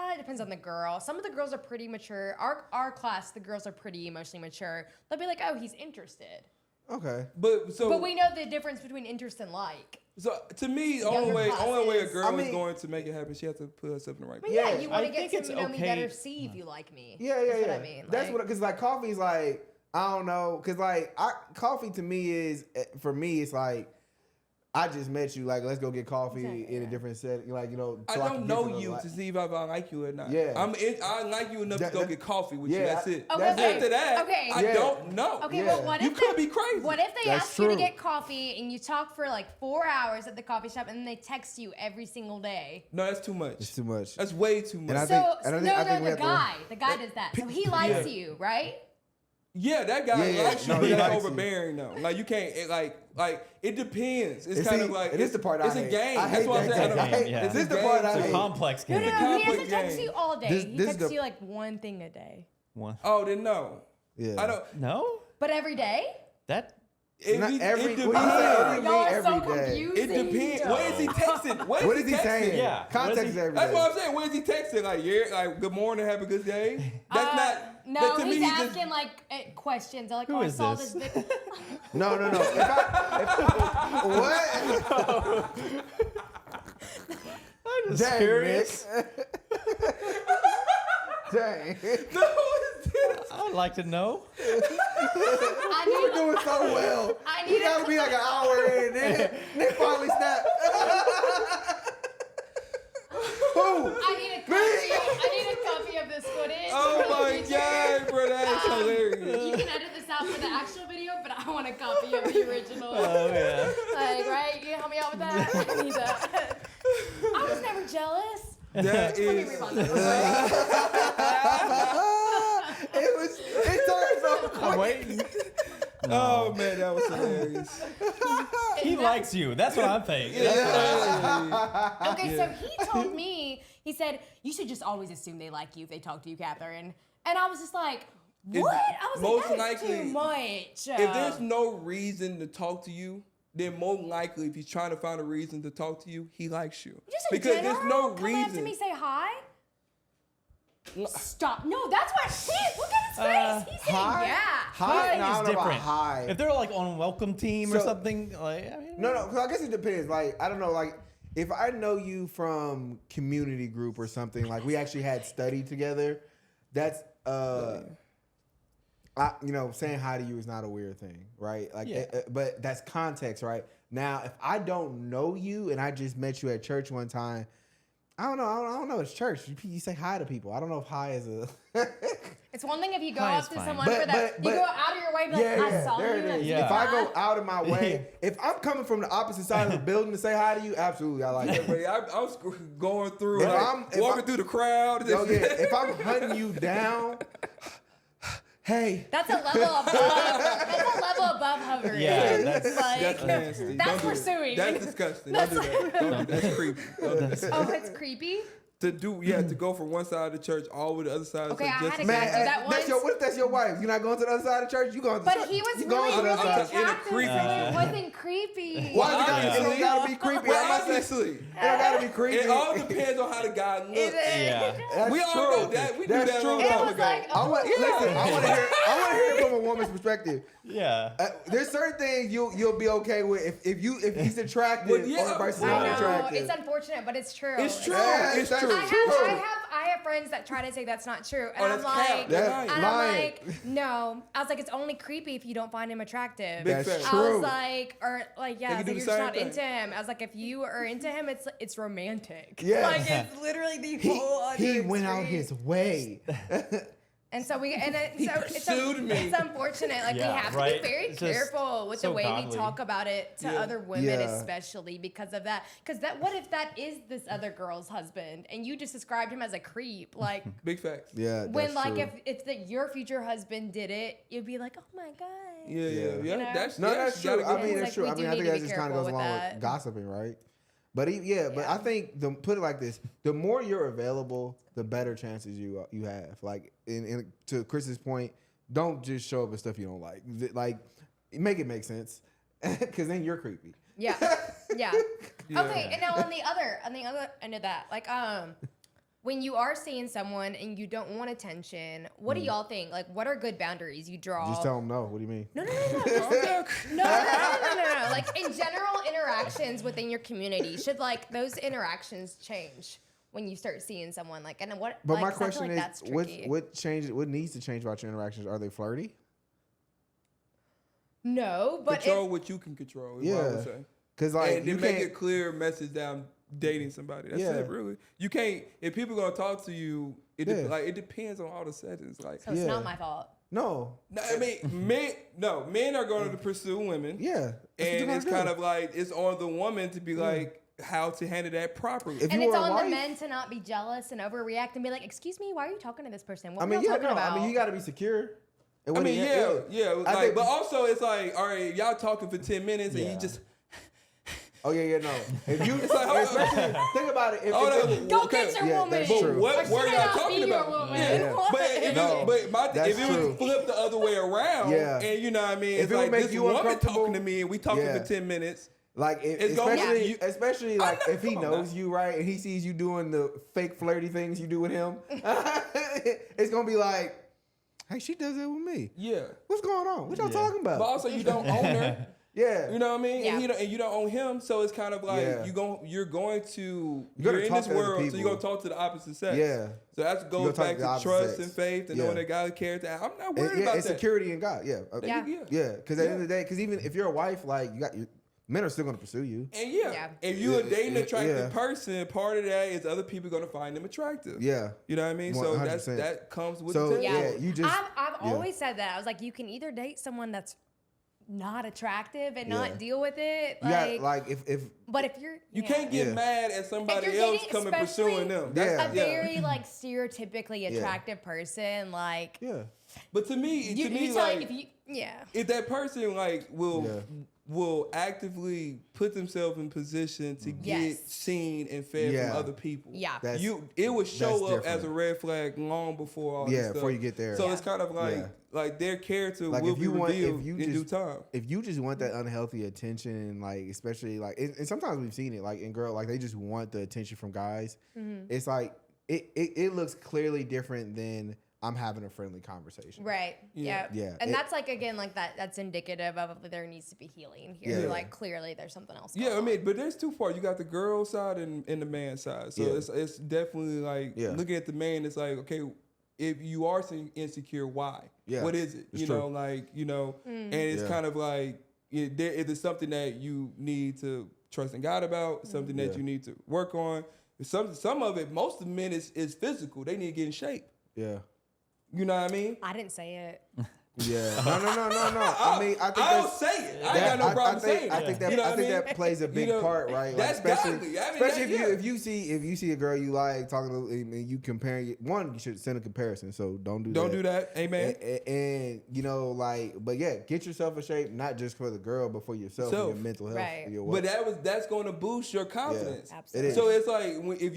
it depends on the girl. Some of the girls are pretty mature. Our class, the girls are pretty emotionally mature. They'll be like, "Oh, he's interested," Okay. but we know the difference between interest and like. So to me, the Younger only way a classes. girl I mean- is going to make it happen, she has to put herself in the right But place. yeah, Yeah, you want I to get think to it's know me okay. better, see if you like me. Yeah. That's what I mean. That's like, what because like coffee's like I don't know because like coffee to me is for me it's like I just met you like let's go get coffee Exactly, in a yeah. different setting like you know. I so don't can get know to know, you like- to see if I like you or not. Yeah. I like you enough to go get coffee with you. yeah, That's it. Okay, That's okay. After that, Okay. I Yeah. don't know. Okay, Yeah. well, what You if could they, be crazy. What if they That's ask you to true. get coffee and you talk for like 4 hours at the coffee shop and then they text you every single day? No, that's too much. It's too much. That's way too much. And I So think- and I think- I think we the have to- guy does that. So he likes you, right? Yeah, that guy Yeah, likes you, no, but he that's likes you. overbearing though. Like you can't like it depends. It's And kind see, of like and this the part it's I a hate. game. I That's hate what I'm that saying. game. I hate- Yeah. It's this a the part game. I It's a hate. complex No, game. no, no. He complex doesn't text game. you all day. This- he this is texts the- you like one thing a day. One. Oh, then no. Yeah. I don't. No? But every day? That Not every. It What do you say? What do depends. you Y'all mean are so every day? confusing. It depends. What is he texting? What is he saying? Yeah. Context What is is he- every That's day. what I'm saying. What is he texting? Like, yeah, like good morning, have a good day. That's not. No, that to me, he's he just- asking like questions. They're like, Who oh, I is saw this? this. Video. No. What? I'm just Dang, curious. Nick. Dang. I'd like to know. I You're need, doing so well. I You need gotta a, be like an hour in. Then finally snap. Who? I need a copy. I need a copy of this footage. Oh for the my future. god, bro, that is hilarious. You can edit this out for the actual video, but I want a copy of the original. Oh, yeah. Like, right? You can help me out with that? I need that. I was never jealous. That Let me is. rewind this. It turned so quick. I'm waiting. Oh man, that was hilarious. He likes you. That's what I'm thinking. Okay, so he told me, he said, you should just always assume they like you if they talk to you, Catherine. And I was just like, what? I was most like, that is likely, too much. If there's no reason to talk to you, then more likely, if he's trying to find a reason to talk to you, he likes you. Just in because general, there's no coming up to reason. me, say hi. Stop. No, that's what. See, look at his face. He's saying, Hi? yeah. Hi? Hi No, I is don't know about different. hi. If they're like on welcome team or So- something, like I mean, No, 'cause I guess it depends. Like, I don't know, like, if I know you from community group or something, like we actually had study together, that's saying hi to you is not a weird thing, right? Like, Yeah. but that's context, right? Now, if I don't know you and I just met you at church one time, I don't know. It's church. You say hi to people. I don't know if hi is a. It's one thing if you go Hi up is to fine. someone But- for that. but- You go out of your way and be like, I saw there you. it is. Yeah. If I go out of my way, if I'm coming from the opposite side of the building to say hi to you, absolutely, I like it. But I was going through, If like, I'm- if walking I'm- through the crowd. Oh yeah, if I'm hunting you down, hey, That's a level above. That's a level above hovering. Yeah, that's- like, That's nasty. That's Don't do that. pursuing. That's disgusting. Don't do that. Don't do that. That's creepy. Don't do that. Oh, it's creepy. To go from one side of the church all the way to the other side. Okay, so I had just to man, do that that's your. once. What if that's your wife? You're not going to the other side of the church. You going to? But he was you going really, to the really other side. in a attractive, creepy so way. it wasn't creepy. Why is it gotta, Yeah. it don't gotta be creepy? Well, I'm not saying obviously, it don't gotta be creepy. it all depends on how the guy looks. yeah. That's We all true. know that. We do That's that true. all It time was ago. like, I want listen. I want to hear it from a woman's perspective. Yeah. There's certain things you'll be okay with if he's attractive Well, yeah, or the person's I not I know, attractive. it's unfortunate, but it's true. It's true. Yeah, It's that's true. I have friends that try to say that's not true, and Oh, I'm that's like, cap. They're lying. and Lying. I'm like, no. I was like, it's only creepy if you don't find him attractive. Big That's facts. I true. was like, They yeah, can I was do like, the you're just same not thing. into him. I was like, if you are into him, it's romantic. Yes. Like it's literally the whole other he went out extreme. his way. And so it's pursued me. it's unfortunate. Like Yeah, we have to right. be very It's just careful with so the way godly. we talk about it to Yeah. other women, Yeah. especially because of that. Because what if that is this other girl's husband and you just described him as a creep? Like Big facts. Yeah, when that's like true. if your future husband did it, you'd be like, oh my god. Yeah. You know? That's No, that's you gotta true. I go mean, for that's Like, true. we I do mean, I need think to that be just kind of careful goes with along that. with gossiping, right? But but I think put it like this: the more you're available, the better chances you have. Like to Chris's point, don't just show up with stuff you don't like. Like make it make sense, because then you're creepy. Yeah. Yeah. Yeah. Okay, and now on the other end of that, like when you are seeing someone and you don't want attention, what do y'all think? Like, what are good boundaries you draw? Just tell them no. What do you mean? No. Like in general interactions within your community, should like those interactions change when you start seeing someone? Like, and what? But like, my 'cause I feel question like that's is, tricky. what needs to change about your interactions? Are they flirty? No, but Control what you can control. Is what I Yeah. would say. Because like And you then make can't. it clear message that I'm dating somebody. That's Yeah. it, really. You can't. If people gonna talk to you, it depends on all the settings. Like, so it's Yeah. not my fault. No. no, I mean, men are going to pursue women, Yeah. That's what you're and gonna it's do. kind of like it's on the woman to be like how to handle that properly. If And you it's were a on wife, the men to not be jealous and overreact and be like, "Excuse me, why are you talking to this person? What I are mean, y'all yeah, talking no. about?" I mean, you got to be secure. And I when mean, it- yeah. I Like, think- but also it's like, all right, y'all talking for 10 minutes and Yeah. you just Oh yeah, no. If you, It's like, hold on. especially think about it. If, hold if- on. Go Okay. get your Yeah, woman. that's But true. what Or were should y'all I not talking be your about? woman? Yeah. What? But if No, that's it true. was flipped the other way around, Yeah. and you know what I mean, If it's it would like make this you woman uncomfortable, talking to me and we talking yeah. for 10 minutes. like, It's gonna- especially, Yeah. especially like know, if he come on knows now. you right and he sees you doing the fake flirty things you do with him, it's gonna be like, hey, she does that with me. Yeah. What's going on? What y'all talking But about? also you don't own her. Yeah. You know what I mean? Yeah. And you don't own him, so it's kind of like Yeah. you're going to gotta you're in talk this to other world, so people. you're gonna talk to the opposite sex. Yeah. So that gonna goes talk back to the to opposite trust sex. and faith and Yeah. knowing that God cares. I'm not worried yeah, about it's that. security in God. Yeah. Yeah. Yeah. Because at the end of the day, because even if you're a wife, like men are still gonna pursue you. And Yeah. if you're a dating Yeah. attractive person, part of that is other people gonna find them attractive. Yeah. You know what I mean? So 100%. that comes with So the Yeah. territory. you just I've yeah. always said that. I was like, you can either date someone that's not attractive and Yeah. not deal with it, you like, got like if but if you're You yeah. can't get Yeah. mad at If somebody you're else dating, coming especially pursuing them. Yeah. a very like stereotypically attractive person, like yeah. But to me, you like tell if you if that person like will Yeah. will actively put themselves in position to get Yes. seen and fed Yeah. from other people. Yeah. That's- It would show up different. as a red flag long before all this Yeah, stuff. before you get there. So Yeah. it's kind of like Yeah. like their character Like, will if be you want- if revealed you in due just- time. If you just want that unhealthy attention, and like especially like, and sometimes we've seen it like in girls, like they just want the attention from guys. It's like it looks clearly different than I'm having a friendly conversation. Right. Yeah. Yeah. Yeah. And that's like again like that's indicative of there needs to be healing here. Yeah. Like clearly there's something else. Yeah, I going mean, but there's two parts. You got the girl side and the man side. So Yeah. it's definitely like Yeah. looking at the man. It's like, okay, if you are insecure, why? Yeah. What is it? It's You true. know, like and it's Yeah. kind of like if it's something that you need to trust in God about, something that Yeah. you need to work on. Some of it, most of the men is physical. They need to get in shape. Yeah. You know what I mean? I didn't say it. Yeah. No. I mean, I think I don't that's. say it. I ain't got no problem saying I it. think that You know I what think mean? that plays a big You know, part, right? Like, that's especially godly. I mean, especially that- if you see a girl you like talking to, and you comparing it. One, you should send a comparison. So don't do Don't that. do that. Amen. And you know, like, but yeah, get yourself in shape, not just for the girl, but for yourself and Self. your mental health. Right. For your But wealth. that's going to boost your confidence. Absolutely. It is. So it's like if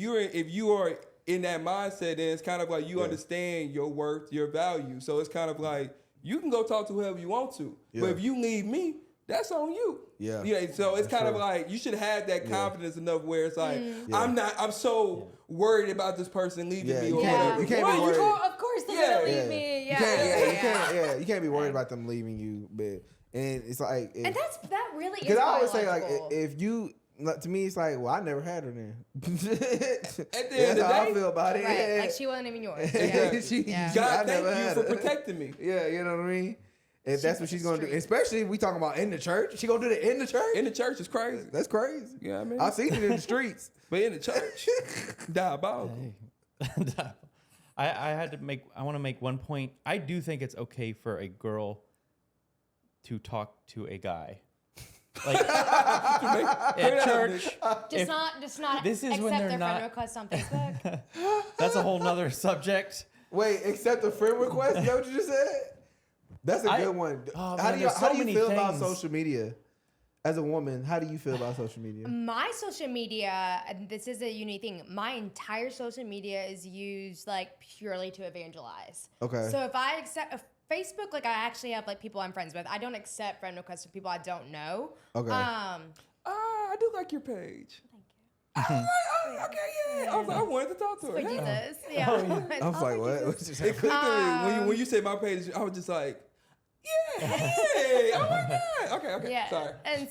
you are in that mindset, then it's kind of like you Yeah. understand your worth, your value. So it's kind of like you can go talk to whoever you want to, Yeah. but if you leave me, that's on you. Yeah. So it's That's kind of true. like you should have that confidence enough where it's like Yeah. I'm so worried about this person leaving Yeah, me you or can't- whatever. you can't Why be you worried. go- Of course they're Yeah. gonna leave Yeah. me. You Yeah. can't. You can't be worried about them leaving you, but and it's like And that really is because I always say like biological. if you to me it's like, well, I never had her then. At the end of That's the how I day, feel about it. Right. Yeah. Like she wasn't even yours. Exactly. Yeah. God, I never thank you had for her. protecting me. Yeah, you know what I mean. If that's what was a she's gonna do, street. especially if we talking about in the church, she gonna do that in the church. In the church is crazy. That's crazy. You know what I mean? I've seen it in the streets. But in the church, diabolical. I want to make one point. I do think it's okay for a girl to talk to a guy. Like at church, Just not This is accept when they're their not- friend request on Facebook. that's a whole nother subject. Wait, accept a friend request? Is that what you just said? That's a good one. Oh, how man, do you, there's how so do you many feel about things. social media? As a woman, how do you feel about social media? My social media, and this is a unique thing, my entire social media is used like purely to evangelize. Okay. So if I accept Facebook, like I actually have like people I'm friends with. I don't accept friend requests from people I don't know. Okay. I do like your page. Okay, yeah. I wanted to talk to her. For Yeah. Jesus. Yeah. I was like, what? What just It happened? clicked on me. When you said my page, I was just like, yeah, hey, oh my God. Okay, Yeah. sorry. And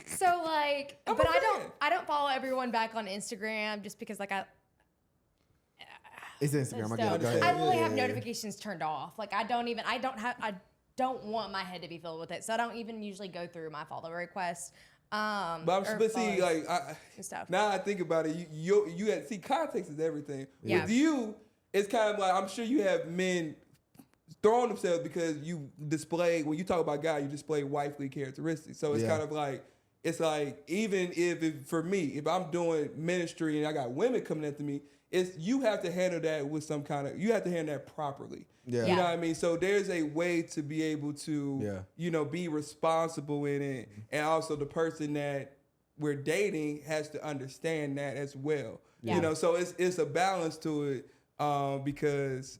so like I'm but a fan. I don't follow everyone back on Instagram just because like It's Instagram. I get it. Go ahead. I literally Yeah, have yeah, yeah. notifications turned off. Like I don't want my head to be filled with it. So I don't even usually go through my follow requests. But see, like, and stuff. now I think about it, you had see context is everything. Yeah. With you, it's kind of like I'm sure you have men throwing themselves because you display when you talk about God, you display wifely characteristics. So it's Yeah. kind of like it's like even if for me, if I'm doing ministry and I got women coming after me, it's you have to handle that with some kind of you have to handle that properly. Yeah. You know what I mean? So there's a way to be able to, Yeah. you know, be responsible in it. And also the person that we're dating has to understand that as well. Yeah. You know, so it's a balance to it because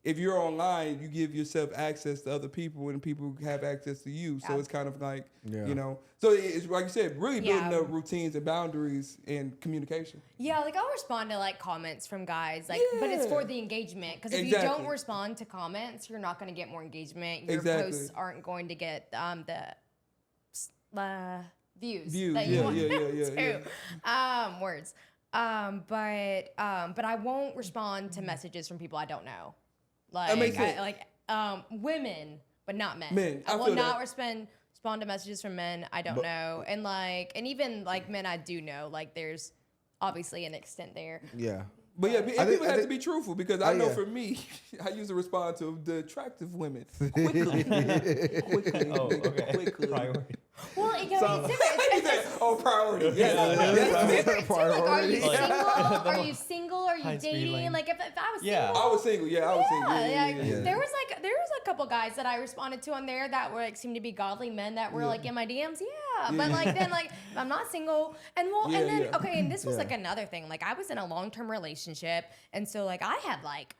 if you're online, you give yourself access to other people and people have access to you. So it's kind of like, Yeah. you know, so it's like you said, really building Yeah. up routines and boundaries and communication. Yeah, like I'll respond to like comments from guys, like, but it's for the engagement. Because if you Exactly. don't respond to comments, you're not going to get more engagement. Your Exactly. posts aren't going to get the views Views, that you yeah, want yeah, them yeah, to. Words. But I won't respond to messages from people I don't know. Like makes sense. women, but not men. Men, I I will feel not that. respond to messages from men I don't know, and even like men I do know. Like there's obviously an extent there. Yeah. But yeah, and I think- people I have to think- be truthful because I Oh, know yeah. for me, I used to respond to the attractive women quickly. Oh, okay. Priority. Well, you know, it's just, Oh, priority. Yeah. it's different too. Like, are you Priority. single? Are you single? Are you High-speed dating? lane. Like, if I was Yeah. single, I was single. Yeah, I was single. yeah. Yeah. There was a couple guys that I responded to on there that were like seemed to be godly men that were like in my DMs. Yeah, but like then like I'm not single, and Yeah, and then yeah. okay, and this was like another thing. Like I was in a long-term relationship, and so like I had like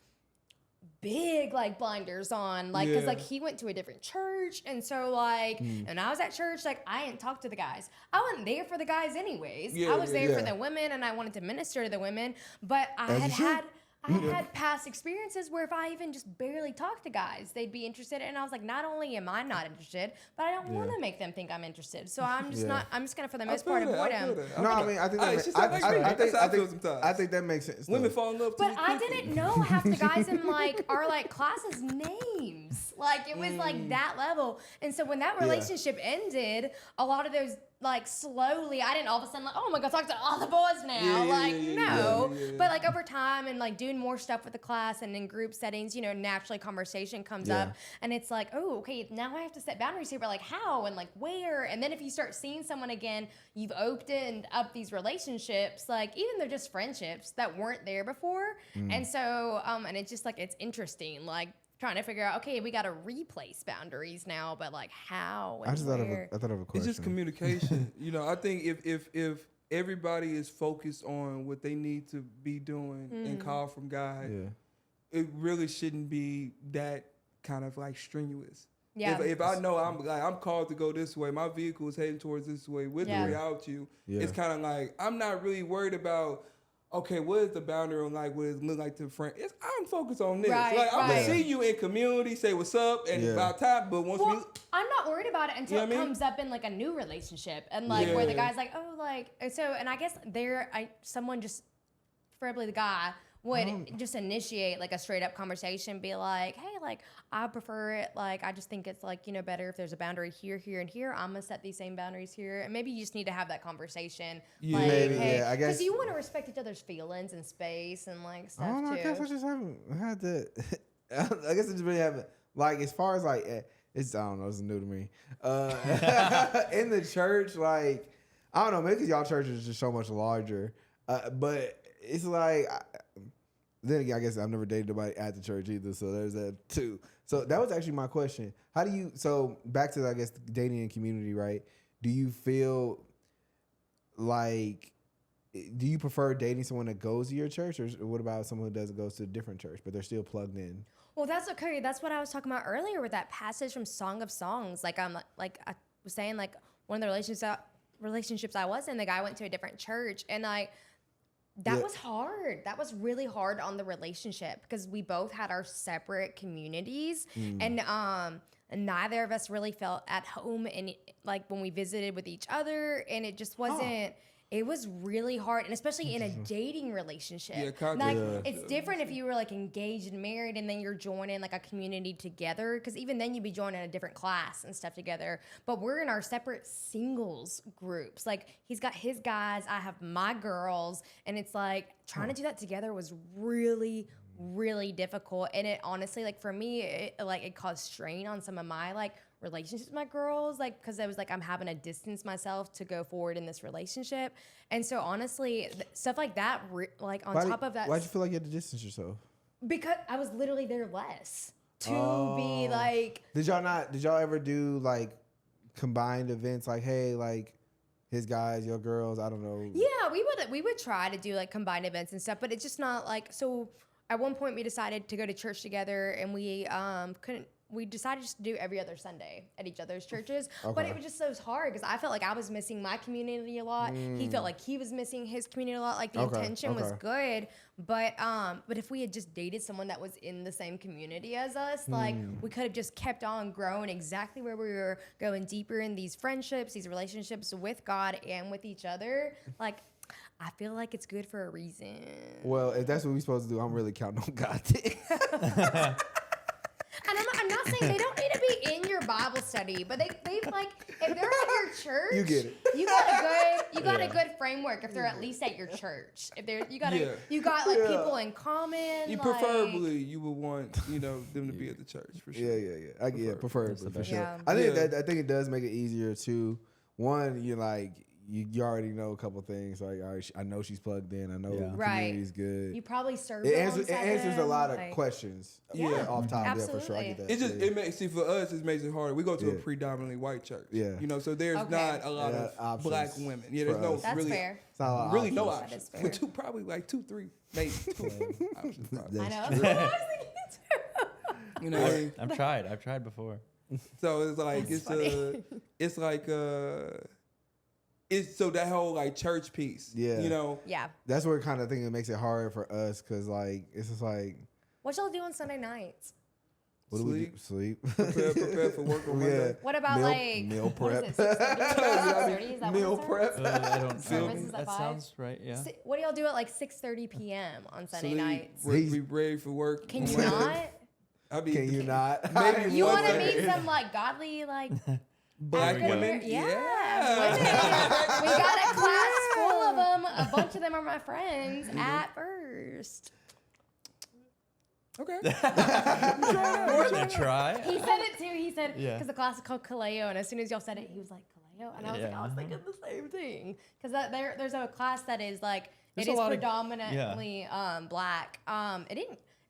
big like blinders on, like because Yeah. like he went to a different church, and so like and I was at church, like I didn't talk to the guys. I wasn't there for the guys anyways. Yeah, I was yeah, there for yeah. the women, and I wanted to minister to the women, but I As you should. I had past experiences where if I even just barely talked to guys, they'd be interested. And I was like, not only am I not interested, but I don't want to make them think I'm interested. So I'm just Yeah. not, I'm just going to, for the I most feel part, that, avoid I feel them. that. No, I mean, I think Hey, that it's just I like me. That's how I feel sometimes. I think that makes sense. Women though. fall in love too But I quickly. didn't know half the guys in like our like classes' names. Like it was like that level. And so when that relationship ended, a lot of those like slowly, I didn't all of a sudden like, oh my God, talk to all the boys now. Yeah, yeah, like yeah, no. yeah, yeah. But like over time and like doing more stuff with the class and in group settings, you know, naturally conversation comes up and it's like, oh, okay, now I have to set boundaries here, but like how and like where? And then if you start seeing someone again, you've opened up these relationships, like even they're just friendships that weren't there before. And so, and it's just like, it's interesting, like trying to figure out, okay, we got to replace boundaries now, but like how and I just thought where? of a question. It's just communication. You know, I think if everybody is focused on what they need to be doing and call from God, Yeah. it really shouldn't be that kind of like strenuous. Yeah. If I know I'm called to go this way, my vehicle is heading towards this way with Yeah. or without you, Yeah. it's kind of like I'm not really worried about. Okay, what is the boundary on like what it look like to a friend? I'm focused on this. Right, like I'm right. gonna see you in community, say what's up, and about time. But once Well, I'm not worried about it until You know what I it mean? comes up in like a new relationship and like where the Yeah. guy's like, oh, like, and so, and I guess someone just, preferably the guy, would just initiate like a straight up conversation, be like, hey, like, I prefer it. Like, I just think it's like, you know, better if there's a boundary here, here, and here. I'm gonna set these same boundaries here. And maybe you just need to have that conversation. Yeah. Like, Maybe, hey, yeah, I guess- because you want to respect each other's feelings and space and like I stuff don't know. I guess I too. just haven't had that. I guess I just really haven't. Like as far as like it's I don't know. It's new to me. In the church, like I don't know. Maybe because y'all church is just so much larger. But it's like then again, I guess I've never dated nobody at the church either. So there's that too. So that was actually my question. How do you? So back to I guess dating and community, right? Do you feel like? Do you prefer dating someone that goes to your church, or what about someone who doesn't goes to a different church, but they're still plugged in? Well, that's okay. That's what I was talking about earlier with that passage from Song of Songs. Like like I was saying, like one of the relationships I was in, the guy went to a different church, and that was hard. That was really hard on the relationship because we both had our separate communities, and neither of us really felt at home in like when we visited with each other, and it just wasn't. It was really hard, and especially in a dating relationship. Like it's different if you were like engaged and married, and then you're joining like a community together. Because even then, you'd be joining a different class and stuff together. But we're in our separate singles groups. Like he's got his guys, I have my girls, and it's like trying to do that together was really, really difficult. And it honestly, like for me, it caused strain on some of my like relationships with my girls, like because I was like I'm having to distance myself to go forward in this relationship. And so honestly stuff like that, like on top of that, why'd you feel like you had to distance yourself? because I was literally there less to be like. Did y'all ever do like combined events, like hey, like his guys, your girls, I don't know? Yeah, we would try to do like combined events and stuff, but it's just not like. So at one point we decided to go to church together, and we couldn't. We decided just to do every other Sunday at each other's churches, but it was just so hard because I felt like I was missing my community a lot. He felt like he was missing his community a lot. Like the intention was good, but if we had just dated someone that was in the same community as us, like we could have just kept on growing exactly where we were going deeper in these friendships, these relationships with God and with each other. Like I feel like it's good for a reason. Well, if that's what we're supposed to do, I'm really counting on God. And I'm not saying they don't need to be in your Bible study, but they've like, if they're at your church, You get it. You got a good framework if they're at least at your church. If they're you got like people in common. You like, preferably you would want them to be at the church for sure. Yeah. Preferably for sure. Yeah. I think it does make it easier too. One, you like. You already know a couple things. Like, all right, I know she's plugged in. I know the community's good. You probably serve. It answers a lot of questions. Yeah, off top. absolutely. Yeah, for sure. I get that. It just it makes for us it makes it harder. We go to a predominantly white church. Yeah. So there's not a lot of options black women. Yeah, there's for no us. That's really fair. It's not a lot of really no options. options. That is With fair. probably like 2, 3, maybe 2 options. Probably. I That's know. true. That's what I was thinking too. You know what I mean? I've tried before. So it's like That's funny. it's like it's so that whole like church piece. Yeah. You know. Yeah. That's where kind of thing that makes it hard for us because like it's just like What y'all do on Sunday nights? what do we do? Sleep. Prepare for work on Monday. What about meal what is prep. it, 6:30? Is that Meal what it prep. starts? I don't Service know. is at That 5? sounds right. Yeah. What do y'all do at like 6:30 p.m. on Sunday Sleep, nights? be ready for work. Can on you Monday. not? I mean, Can you not? Maybe You one want to day. meet some like godly like Black African women? Women. We got a class full of them. A bunch of them are my friends at first. Okay. More than try. He said it too. He said, Yeah. because the class is called Kaleo, and as soon as y'all said it, he was like, Kaleo? And I was like, Yeah. I was thinking the same thing. Because there's a class that is like, There's it a is lot of- predominantly black.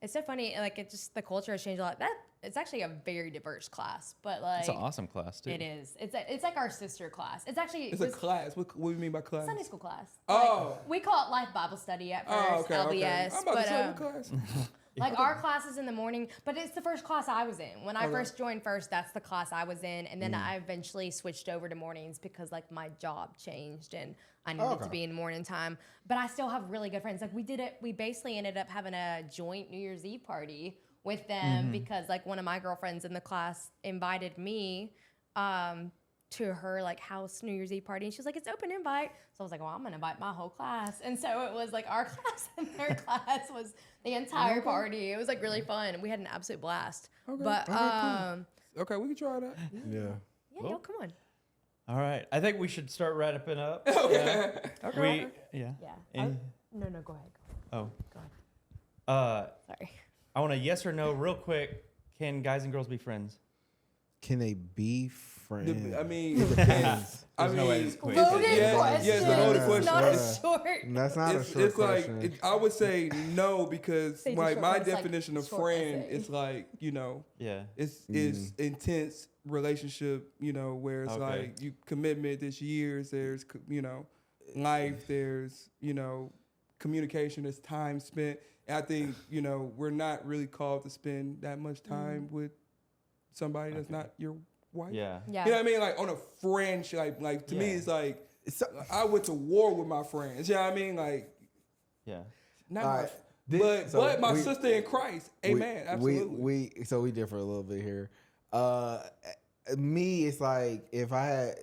It's so funny, like, it just, the culture has changed a lot. It's actually a very diverse class, but like. It's an awesome class too. It is. It's like our sister class. It's actually. It's a class. What do you mean by class? Sunday school class. Oh. Like, we call it Life Bible Study at first, Oh, okay. LBS. Okay. I'm about but to say what class. like our class is in the morning, but it's the first class I was in. When I first joined first, that's the class I was in. And then I eventually switched over to mornings because like my job changed and I needed to be in morning time. But I still have really good friends. Like we basically ended up having a joint New Year's Eve party with them because like one of my girlfriends in the class invited me to her like house New Year's Eve party, and she was like, it's open invite. So I was like, well, I'm gonna invite my whole class. And so it was like our class and their class was the entire party. It was like really fun. We had an absolute blast. Okay. But Okay, cool. Okay, we can try that. Yeah. yeah, y'all come on. All right. I think we should start wrapping up. Okay. Yeah. Yeah. And- No, go ahead. oh. Go ahead. Sorry. I want a yes or no real quick. Can guys and girls be friends? Can they be friends? I mean, it depends. I There's no way mean, this quiz. Loaded yes, question. yes, the loaded It's question. not Yeah. a short. That's not a it's short like question. I would say no because Say like short my ones, like definition of short friend essay. is like Yeah. it's intense relationship where it's Okay. like you commitment, there's years, there's life, there's communication, there's time spent. And I think we're not really called to spend that much time with somebody that's not your wife. Yeah. Yeah. You know what I mean? Like on a friendship, like to me, Yeah. it's like I went to war with my friends. You know what I mean? Like Yeah. not, All my, right. but my sister in Christ. Amen. We Absolutely. we differ a little bit here. Me, it's like if I had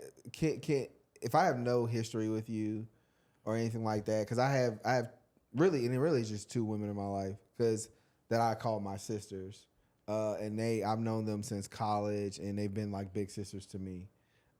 if I have no history with you or anything like that, because I have really, and it really is just 2 women in my life because that I call my sisters, and I've known them since college, and they've been like big sisters to me.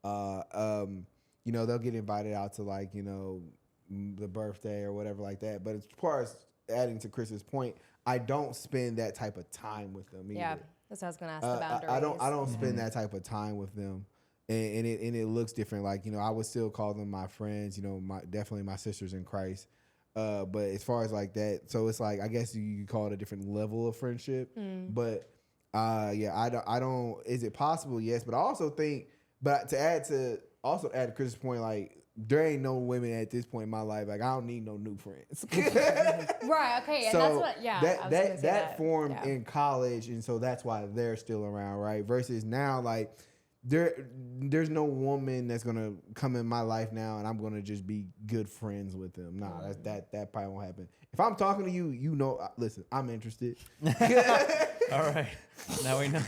They'll get invited out to like the birthday or whatever like that. But as far as adding to Chris's point, I don't spend that type of time with them either. Yeah. That's what I was gonna ask the boundaries. I don't spend that type of time with them, and it looks different. Like I would still call them my friends. Definitely my sisters in Christ. But as far as like that, so it's like I guess you call it a different level of friendship. But I don't. Is it possible? Yes, but I also think. But to add to Chris's point, like there ain't no women at this point in my life. Like I don't need no new friends. Right. Okay. And So that's what. Yeah. I was gonna say that formed yeah. in college, and so that's why they're still around, right? Versus now, like there's no woman that's gonna come in my life now, and I'm gonna just be good friends with them. Nah, that probably won't happen. If I'm talking to you, listen, I'm interested. All right. Now we know.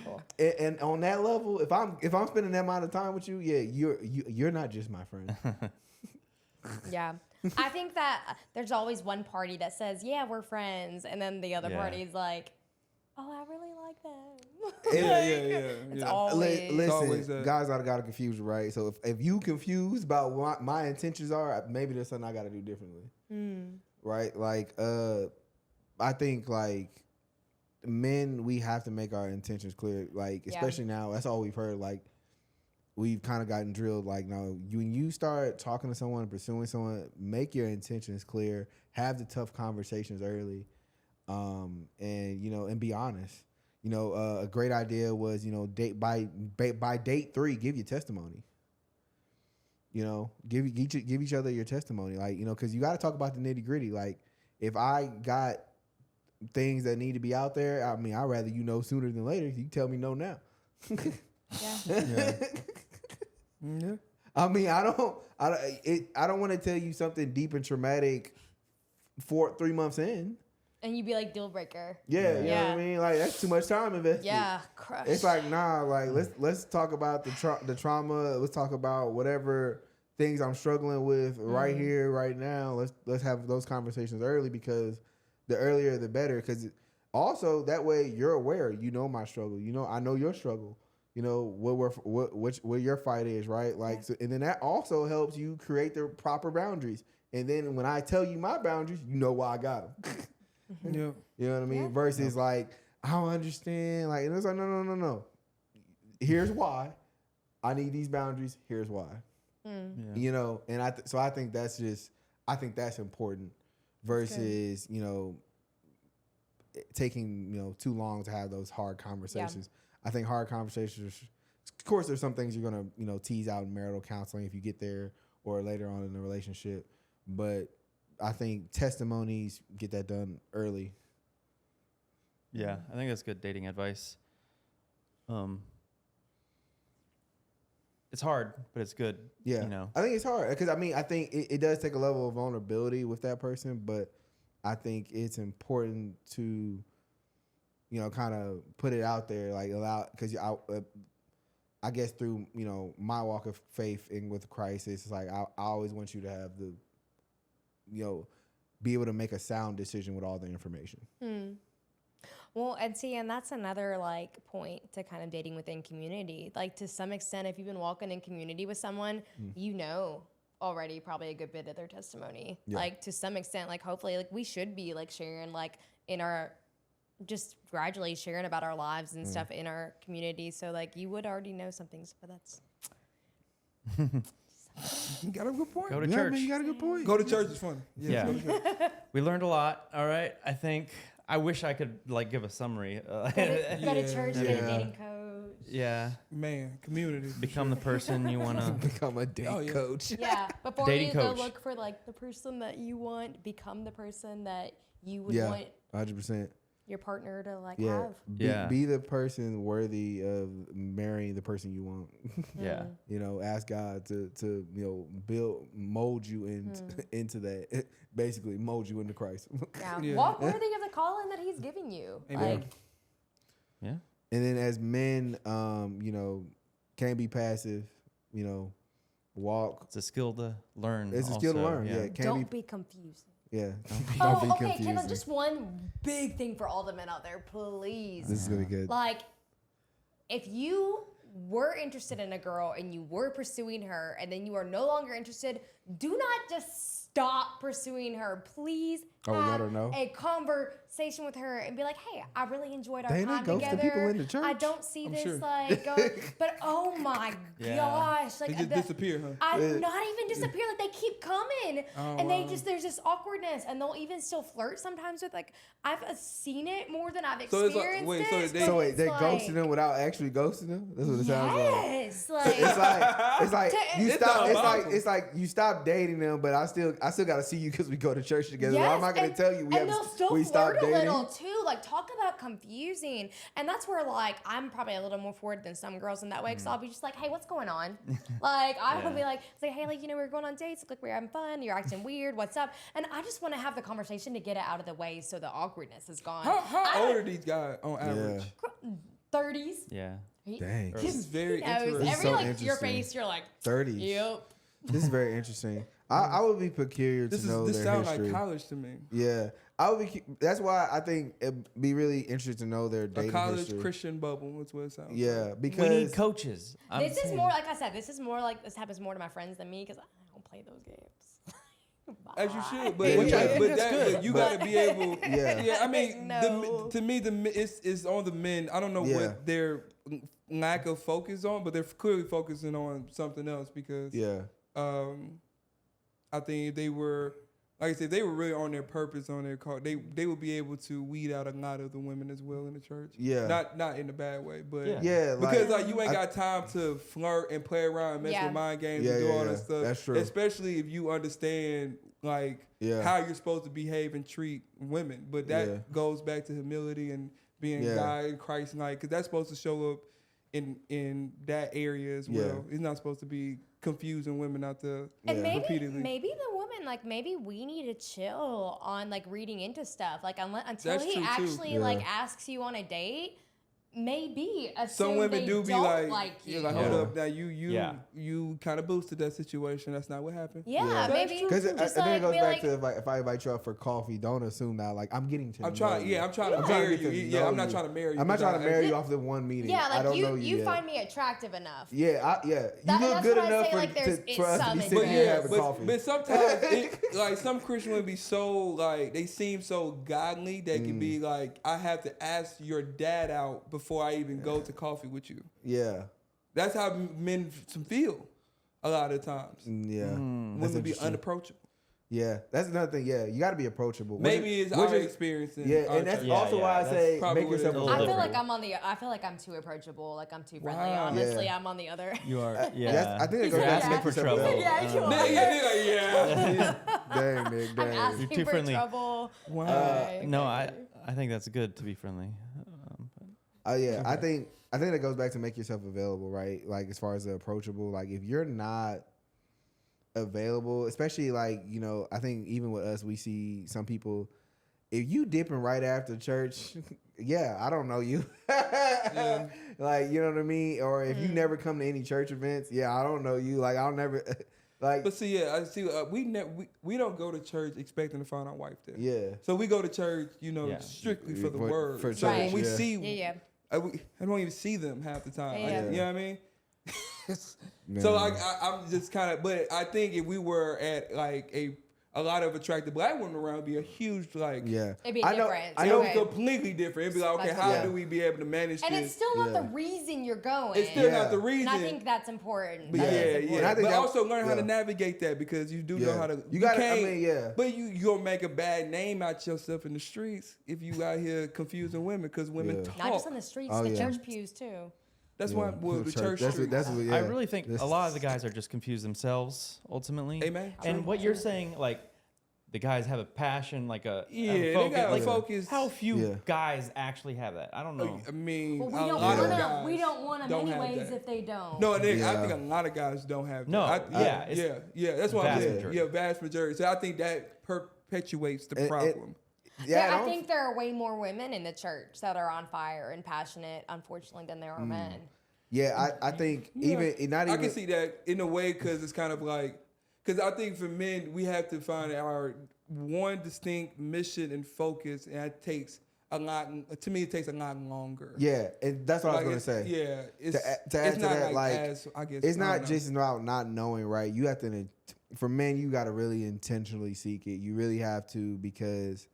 Cool. And on that level, if I'm spending that amount of time with you, yeah, you're not just my friend. Yeah. I think that there's always one party that says, yeah, we're friends. And then the other Yeah. party is like, oh, I really like them. It's always. always Listen, that. God's not a God of confusion, right? So if you confused about what my intentions are, maybe there's something I got to do differently, right? Like, I think like men, we have to make our intentions clear. Like, especially now, that's all we've heard. Like, we've kind of gotten drilled. Like, now, when you start talking to someone, pursuing someone, make your intentions clear. Have the tough conversations early, and and be honest. A great idea was, date by date 3, give your testimony. Give each other your testimony, like, because you got to talk about the nitty gritty. Like, if I got things that need to be out there, I mean, I'd rather sooner than later. You tell me no now. Yeah. Yeah. I mean, I don't want to tell you something deep and traumatic 3 months in. And you'd be like, deal breaker. Yeah, you know what I mean? Like, that's too much time invested. Yeah, crush. It's like, nah, like, let's talk about the trauma. Let's talk about whatever things I'm struggling with right here, right now. Let's have those conversations early, because the earlier the better. Because also that way you're aware. My struggle. I know your struggle. What your fight is, right? Like, so, and then that also helps you create the proper boundaries. And then when I tell you my boundaries, you know why I got them. Yeah. You know what I mean? Yeah. Versus like, I don't understand. Like, and it's like, no. Here's why. I need these boundaries. Here's why. Mm. And I think that's important versus, taking, too long to have those hard conversations. I think hard conversations, of course, there's some things you're going to, tease out in marital counseling if you get there or later on in the relationship. But I think testimonies, get that done early. Yeah, I think that's good dating advice. It's hard, but it's good. Yeah, I think it's hard because I think it does take a level of vulnerability with that person, but I think it's important to, kind of put it out there, like allow, because I guess through my walk of faith and with Christ, it's like I always want you to have the, be able to make a sound decision with all the information. Well, and that's another like point to kind of dating within community. Like, to some extent, if you've been walking in community with someone, already probably a good bit of their testimony. Yeah. Like, to some extent, like, hopefully, like, we should be like sharing, like, in our, just gradually sharing about our lives and stuff in our community. So like, you would already know some things, but that's. You got a good point. Go to church. Man, you got a good point. Go to church is fun. Yeah. We learned a lot. All right. I wish I could like give a summary. Go to church, get a dating coach. Yeah. Man, community. Become the person you want to become a date coach. Yeah. Before dating you coach. go look for like the person that you want, become the person that you would want 100%. your partner to like have. Be the person worthy of marrying the person you want. Yeah. Ask God to mold you into that. Basically, mold you into Christ. Yeah. Walk worthy of the calling that He's giving you. Amen. Like, and then as men, can't be passive. Walk. It's a skill to learn. It's a skill to learn. Yeah. Don't be confused. Yeah. Don't be confused. Can I just one big thing for all the men out there, please. This is gonna be good. Like, if you were interested in a girl and you were pursuing her and then you are no longer interested, do not just stop pursuing her. Please let her know. a conversation with her and be like, hey, I really enjoyed our They time ghost together. the people in the church. I don't see I'm this sure. like going, but oh my gosh. Like, They just disappear, huh? not even disappear. Like, they keep coming. And there's this awkwardness, and they'll even still flirt sometimes with, like, I've seen it more than I've So it's like- experienced wait, it. so they- So wait, they like, ghosted them without actually ghosting them? That's what it sounds like. Yes. Like, It's like you It's stop. diabolical. It's like you stop dating them, but I still gotta see you because we go to church together. yes, I'm not gonna tell you and they'll still we flirt stopped a dating. little too. Like, talk about confusing, and that's where like I'm probably a little more forward than some girls in that way, because I'll be just like, hey, what's going on? Like, I will be like, hey, like, we're going on dates. Look, we're having fun. You're acting weird. What's up? And I just want to have the conversation to get it out of the way so the awkwardness is gone. How old are these guys on average? 30s. Yeah. Dang. This is very He knows. interesting. Every so like your interesting. face, you're like, 30s. yep. This is very interesting. I would be peculiar to know This their sounds history. like college to me. Yeah, I would be. That's why I think it'd be really interesting to know their A dating college history. Christian bubble. That's what it sounds like. Yeah, We need because coaches. I'm This is saying. more, like I said, this happens more to my friends than me because I don't play those games. As you should, but, Yeah, but, yeah, you- but that's that, good. but you gotta be able. Yeah. I mean, No. to me, it's on the men. I don't know Yeah. what their lack of focus on, but they're clearly focusing on something else because yeah, I think they were, like I said, they were really on their purpose, on their call. They would be able to weed out a lot of the women as well in the church. Yeah. Not in a bad way, but Yeah. because like you ain't got time to flirt and play around and mess Yeah. with mind games Yeah, and do yeah, all yeah. that stuff. That's true. Especially if you understand like Yeah. how you're supposed to behave and treat women. But that Yeah. goes back to humility and being Yeah. God and Christ-like, because that's supposed to show up in that area as well. Yeah. It's not supposed to be confusing women out there And Yeah. repeatedly. maybe the woman, like maybe we need to chill on like reading into stuff. Like until That's he true, too. actually Yeah. like asks you on a date, maybe Some assume women they do be don't like, you. you're like, Yeah. hold up, now Yeah. you kind of boosted that situation. That's not what happened. Yeah, Yeah. maybe because just I think like it goes be back like, to if I invite you out for coffee, don't assume that like I'm getting to. I'm know trying, you. yeah, I'm trying to I'm trying to marry get you. to Yeah, know I'm not you. trying to marry you. I'm not trying to marry you Yeah. off the one meeting. yeah, I like don't know you you yet. find me attractive enough. Yeah, you look that's good what I enough say, for, like, there's- for us to it's be some sitting in here there. having coffee. but sometimes like some Christian women be so like they seem so godly that can be like, I have to ask your dad out before I even go to coffee with you. Yeah, That's how men feel a lot of times. yeah. That's Women be interesting. unapproachable. Yeah, that's another thing. Yeah, you got to be approachable. Which Maybe is- it's which our is- experience. In Yeah, our and that's church. Yeah, also yeah, why I that's say probably make what it yourself is. I feel available. like I feel like I'm too approachable. Like I'm too friendly. Wow. Honestly, Yeah. I'm on the other. You are. That's- Yeah. I think it He's goes like, back to yeah. make yourself trouble. available. Yeah, you are. Yeah. Dang, Nick, I'm dang. asking too for friendly. trouble. Wow. Okay, No, okay. I think that's good to be friendly. Yeah, I think that goes back to make yourself available, right? Like as far as the approachable, like if you're not available, especially like, you know, I think even with us, we see some people, if you dipping right after church, yeah, I don't know you. Like, you know what I mean? Or if you never come to any church events, yeah, I don't know you. Like I'll never like But see, yeah, I see. We don't go to church expecting to find our wife there. yeah. So we go to church, you know, Yeah. strictly for the For- word. for so church, when we yeah. see, Yeah. I don't even see them half the time. Yeah. You know what I mean? Man. So I'm just kind of, but I think if we were at like a lot of attractive black women around, it'd be a huge like, Yeah. It'd be I know, different. I it know would be completely different. It'd be like, okay, That's how yeah. do we be able to manage And this? it's still not Yeah. the reason you're going. It's still Yeah. not the reason. And I think that's important. But That yeah, is yeah. important. And I think But that- also learn how to yeah. navigate that, because you do Yeah. know how to. You gotta- I can't- mean, yeah. But you gonna make a bad name out yourself in the streets if you out here confusing women, because women Yeah. talk. Not just on the streets, Oh, the yeah. church pews too. That's Yeah. why well, the church. That's streets. what, yeah. I really think This- a lot of the guys are just confused themselves ultimately. Amen. And True. what you're saying, like the guys have a passion, like a Yeah, a they focus. got like, focus. how few Yeah. guys actually have that? I don't know. I mean, Well, we a don't lot of want them. guys We don't want them don't have anyways that. if they don't. No, I Yeah. think a lot of guys don't have. No, that. yeah, it's yeah. That's why I'm vast saying. majority. Yeah, vast majority. So I think that perpetuates the It- problem. Yeah, I think there are way more women in the church that are on fire and passionate, unfortunately, than there are men. Yeah, I think even not I even can see that in a way, because it's kind of like, because I think for men we have to find our one distinct mission and focus, and it takes a lot. To me, it takes a lot longer. yeah, and that's what I Like, was gonna say. Yeah, it's, To add it's to not that, like, as, I guess It's I not don't know. just about not knowing, right? You have to, for men, you got to really intentionally seek it. You really have to, because,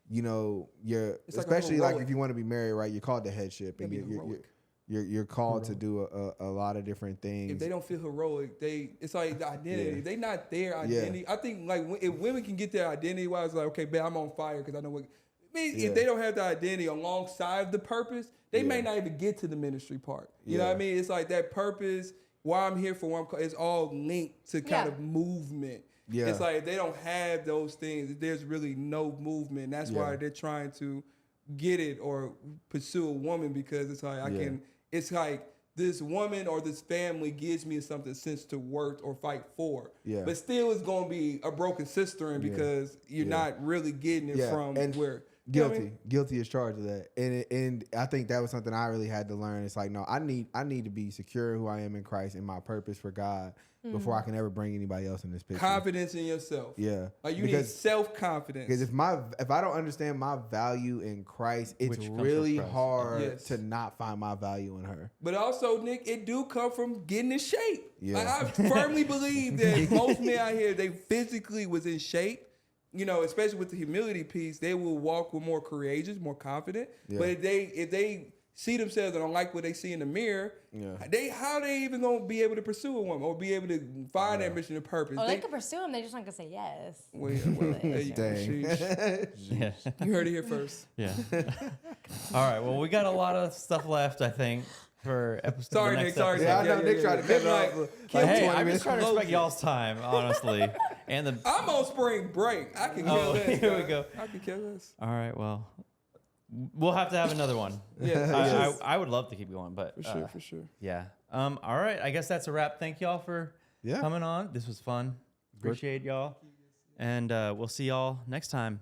you know, you're It's like a especially like heroic- if you want to be married, right? You're called to headship, and Gotta be heroic. you're called to do a lot of different things. If they don't feel heroic, it's like the identity. Yeah. They not their identity. I think like if women can get their identity, why it's like, okay, man, I'm on fire because I know what. I mean, Yeah. if they don't have the identity alongside the purpose, they may Yeah. not even get to the ministry part. You know Yeah. what I mean? It's like that purpose, why I'm here for, it's all linked to kind Yeah. of movement. Yeah. It's like if they don't have those things, there's really no movement. That's why Yeah. they're trying to get it or pursue a woman, because it's like Yeah. it's like this woman or this family gives me something sense to work or fight for. Yeah. But still it's gonna be a broken cistern, because you're Yeah. not really getting it Yeah. from And where Guilty as charged of that, and I think that was something I really had to learn. It's like, no, I need to be secure who I am in Christ and my purpose for God before I can ever bring anybody else in this picture. Confidence in yourself. Yeah, Like you need self-confidence. Because if I don't understand my value in Christ, it's really hard to not find my value in her. But also, Nick, it do come from getting in shape. Yeah. Like, I firmly believe that most men out here, they physically was in shape. You know, especially with the humility piece, they will walk with more courageous, more confident. Yeah. But if they see themselves and don't like what they see in the mirror, how they even gonna be able to pursue a woman or be able to find their mission and purpose? Oh, they can pursue them. They're just not gonna say yes. Well, there you go. Yeah. You heard it here first. Yeah. All right. Well, we got a lot of stuff left, I think, for episode. Sorry, Nick. Sorry. Yeah, I know Nick tried to cut it off. But hey, I'm just trying to respect y'all's time, honestly. And I'm on spring break. I can kill this. Here we go. I can kill this. All right. Well, we'll have to have another one. Yeah. I would love to keep going, but For sure. Yeah. All right. I guess that's a wrap. Thank y'all for coming on. This was fun. Appreciate y'all. And we'll see y'all next time.